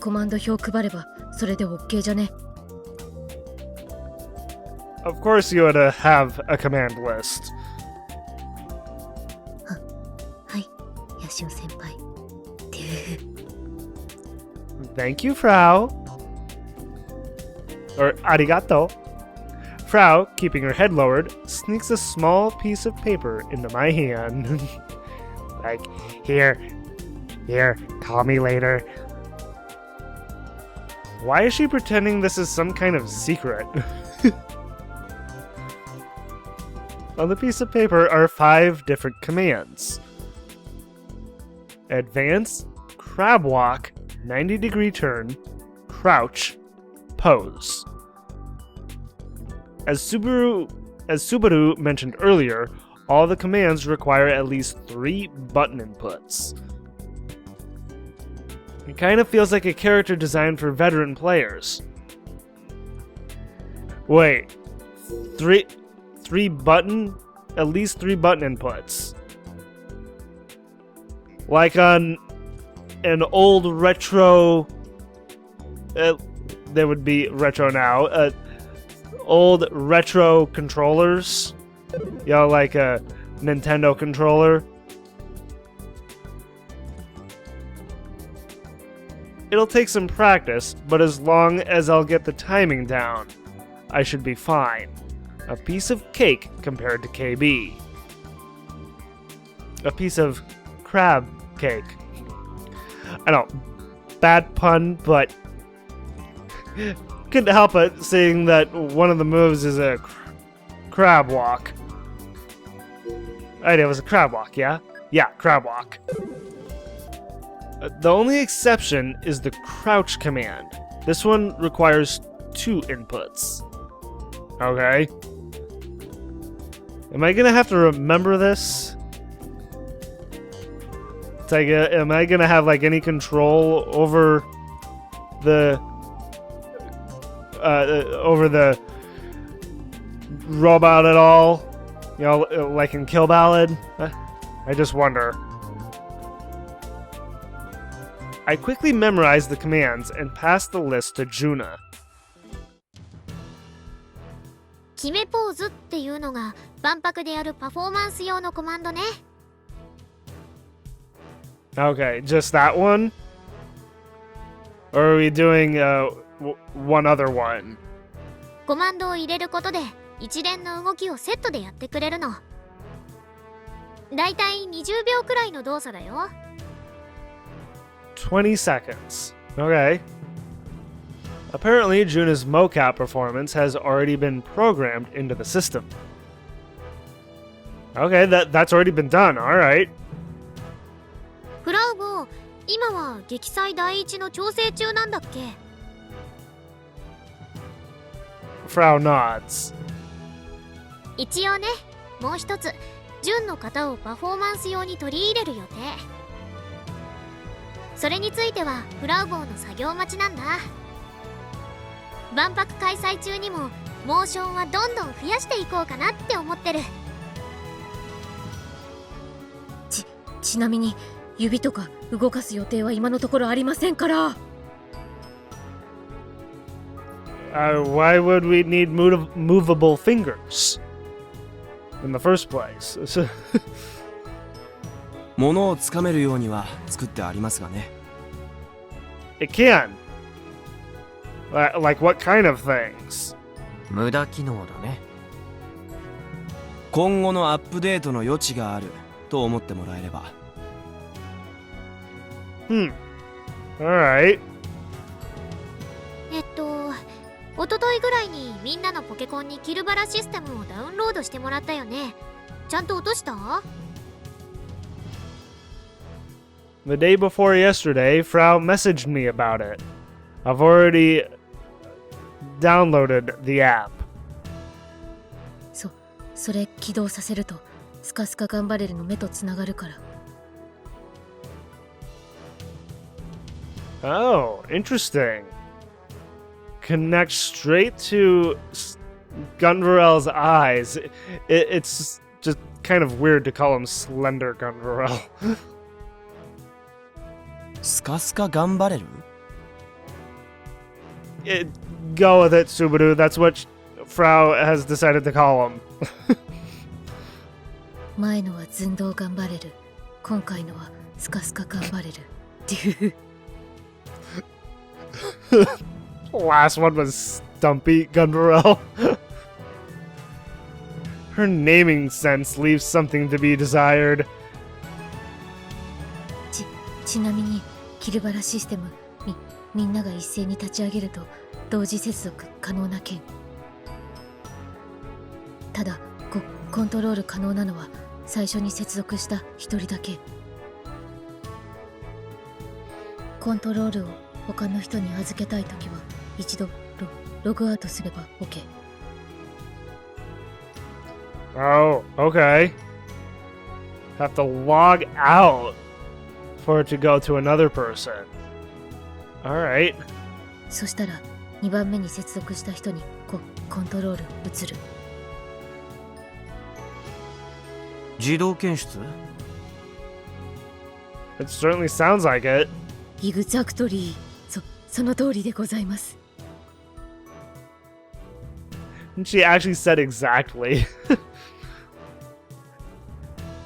コマンド表配ればそれで OK じゃね。 Of course you would have a command list. はい、ヤシオ先輩。Thank you, Frau. Or arigato. Frau, keeping her head lowered, sneaks a small piece of paper into my hand. Like, here, call me later. Why is she pretending this is some kind of secret? On the piece of paper are 5 different commands. Advance, crab walk, 90-degree turn, crouch, pose. As Subaru mentioned earlier, all the commands require at least 3 button inputs. It kind of feels like a character designed for veteran players. Wait, at least 3 button inputs. Like on an old retro, they would be retro now, old retro controllers, you know, like a Nintendo controller. It'll take some practice, but as long as I'll get the timing down, I should be fine. A piece of cake compared to KB. A piece of crab cake. I know, bad pun, but couldn't help it seeing that one of the moves is a crab walk. It was a crab walk, yeah? Yeah, crab walk. The only exception is the crouch command. This one requires 2 inputs. Okay. Am I gonna have to remember this? It's like, am I gonna have like any control over the robot at all? You know, like in Kill Ballad? I just wonder. I quickly memorized the commands and passed the list to Juna. 決めポーズっていうのが万博でやるパフォーマンス用のコマンドね。 Okay, just that one? Or are we doing one other one? コマンドを入れることで一連の動きをセットでやってくれるの。だいたい20秒くらいの動作だよ。20 seconds. Okay. Apparently, Juna's mocap performance has already been programmed into the system. Okay, that's already been done, alright. フラウボ、今は撃砕第一の調整中なんだっけ？ Frau nods. 一応ね、もう一つ、純の型をパフォーマンス用に取り入れる予定。それについてはフラウボーの作業待ちなんだ。万博開催中にもモーションはどんどん増やしていこうかなって思ってる。ちなみに指とか動かす予定は今のところありませんから。Why would we need movable fingers in the first place? 物をつかめるようには作ってありますがね。It can. Like what kind of things? 無駄機能だね。今後のアップデートの余地があると思ってもらえれば。Alright. 一昨日ぐらいにみんなのポケコンにキルバラシステムをダウンロードしてもらったよね。ちゃんと落とした？ The day before yesterday, Frau messaged me about it. I've already downloaded the app. それ起動させるとスカスカ頑張れるの目とつながるから。Oh, interesting. Connect straight to Gunvarel's eyes. It's just kind of weird to call him Slender Gunvarel. スカスカ頑張れる？ Go with it, Subaru. That's what Frau has decided to call him. 前のは寸胴頑張れる。今回のはスカスカ頑張れる。っていう。Last one was Stumpy Gunvarel. Her naming sense leaves something to be desired. ちなみにキルバラシステムみんなが一斉に立ち上げると同時接続可能な件。ただコントロール可能なのは最初に接続した一人だけ。コントロールを他の人に預けたいときは一度ログアウトすれば OK。 Oh, okay. Have to log out for it to go to another person. Alright. そしたら2番目に接続した人にコントロール移る。自動検出？ It certainly sounds like it. イグザクトリー。その通りでございます。 She actually said exactly.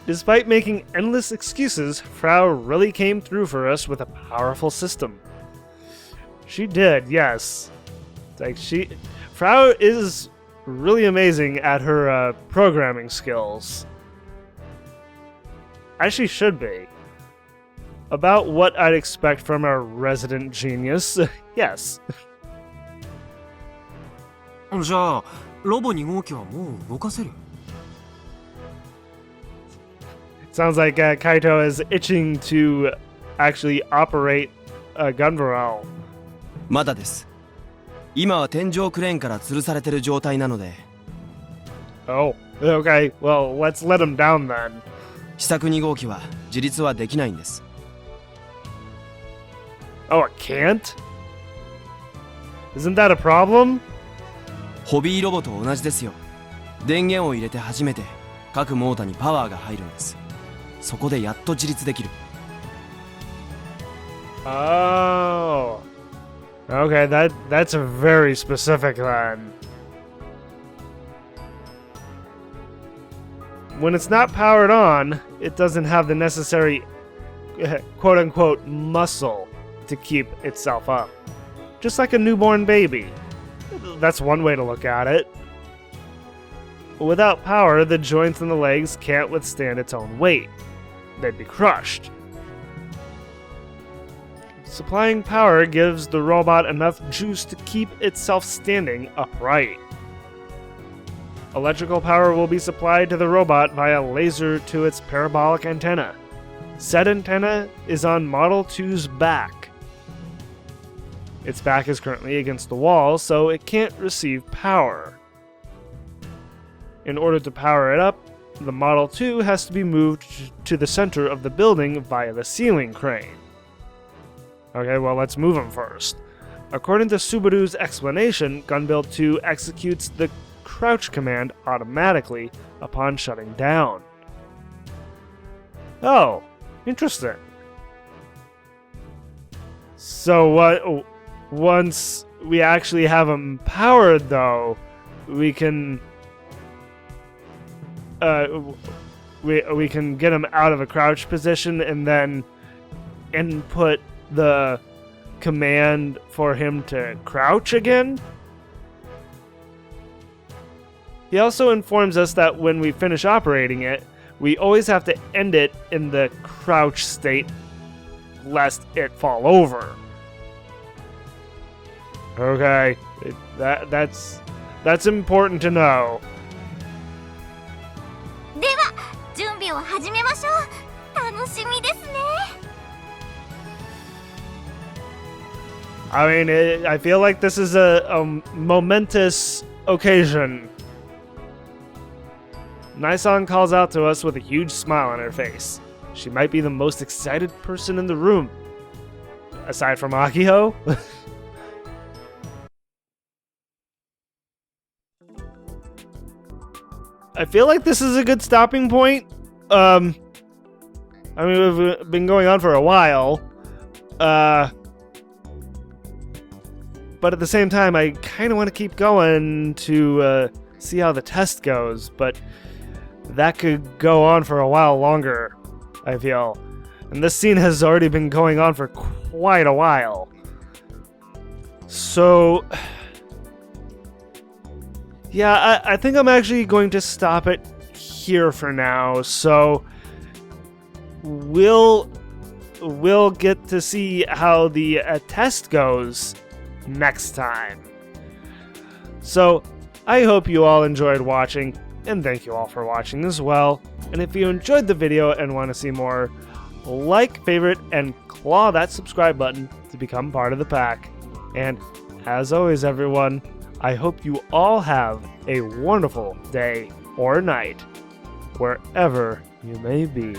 Despite making endless excuses, Frau really came through for us with a powerful system. She did, yes. Like Frau is really amazing at her programming skills. As she should be. About what I'd expect from a resident genius, yes. じゃあロボ2号機はもう動かせる？ Sounds like Kaito is itching to actually operate Gunvarel. まだです。今は天井クレーンから吊るされてる状態なので。 Oh, okay. Well, let's let him down then. 試作2号機は自立はできないんです。 Oh, it can't? Isn't that a problem? ホビーロボと同じですよ。電源を入れて初めて各モーターにパワーが入るんです。そこでやっと自立できる。 Oh. Okay, that's very specific then. When it's not powered on, it doesn't have the necessary quote-unquote muscle to keep itself up. Just like a newborn baby. That's one way to look at it. Without power, the joints in the legs can't withstand its own weight. They'd be crushed. Supplying power gives the robot enough juice to keep itself standing upright. Electrical power will be supplied to the robot via laser to its parabolic antenna. Said antenna is on Model 2's back. Its back is currently against the wall, so it can't receive power. In order to power it up, the Model 2 has to be moved to the center of the building via the ceiling crane. Okay, well, let's move him first. According to Subaru's explanation, Gunbuild 2 executes the crouch command automatically upon shutting down. Oh, interesting. So once we actually have him powered, though, we can we can get him out of a crouch position and then input the command for him to crouch again. He also informs us that when we finish operating it, we always have to end it in the crouch state lest it fall over. Okay, that's important to know. では準備を始めましょう。楽しみですね。 I mean, I feel like this is a momentous occasion. Nissan calls out to us with a huge smile on her face. She might be the most excited person in the room. Aside from Akio. I feel like this is a good stopping point. I mean, we've been going on for a while. But at the same time, I kind of want to keep going to see how the test goes. But that could go on for a while longer, I feel. And this scene has already been going on for quite a while. So yeah, I think I'm actually going to stop it here for now. So we'll get to see how the test goes next time. So I hope you all enjoyed watching, and thank you all for watching as well. And if you enjoyed the video and want to see more, like, favorite, and claw that subscribe button to become part of the pack. And as always, everyone, I hope you all have a wonderful day or night, wherever you may be.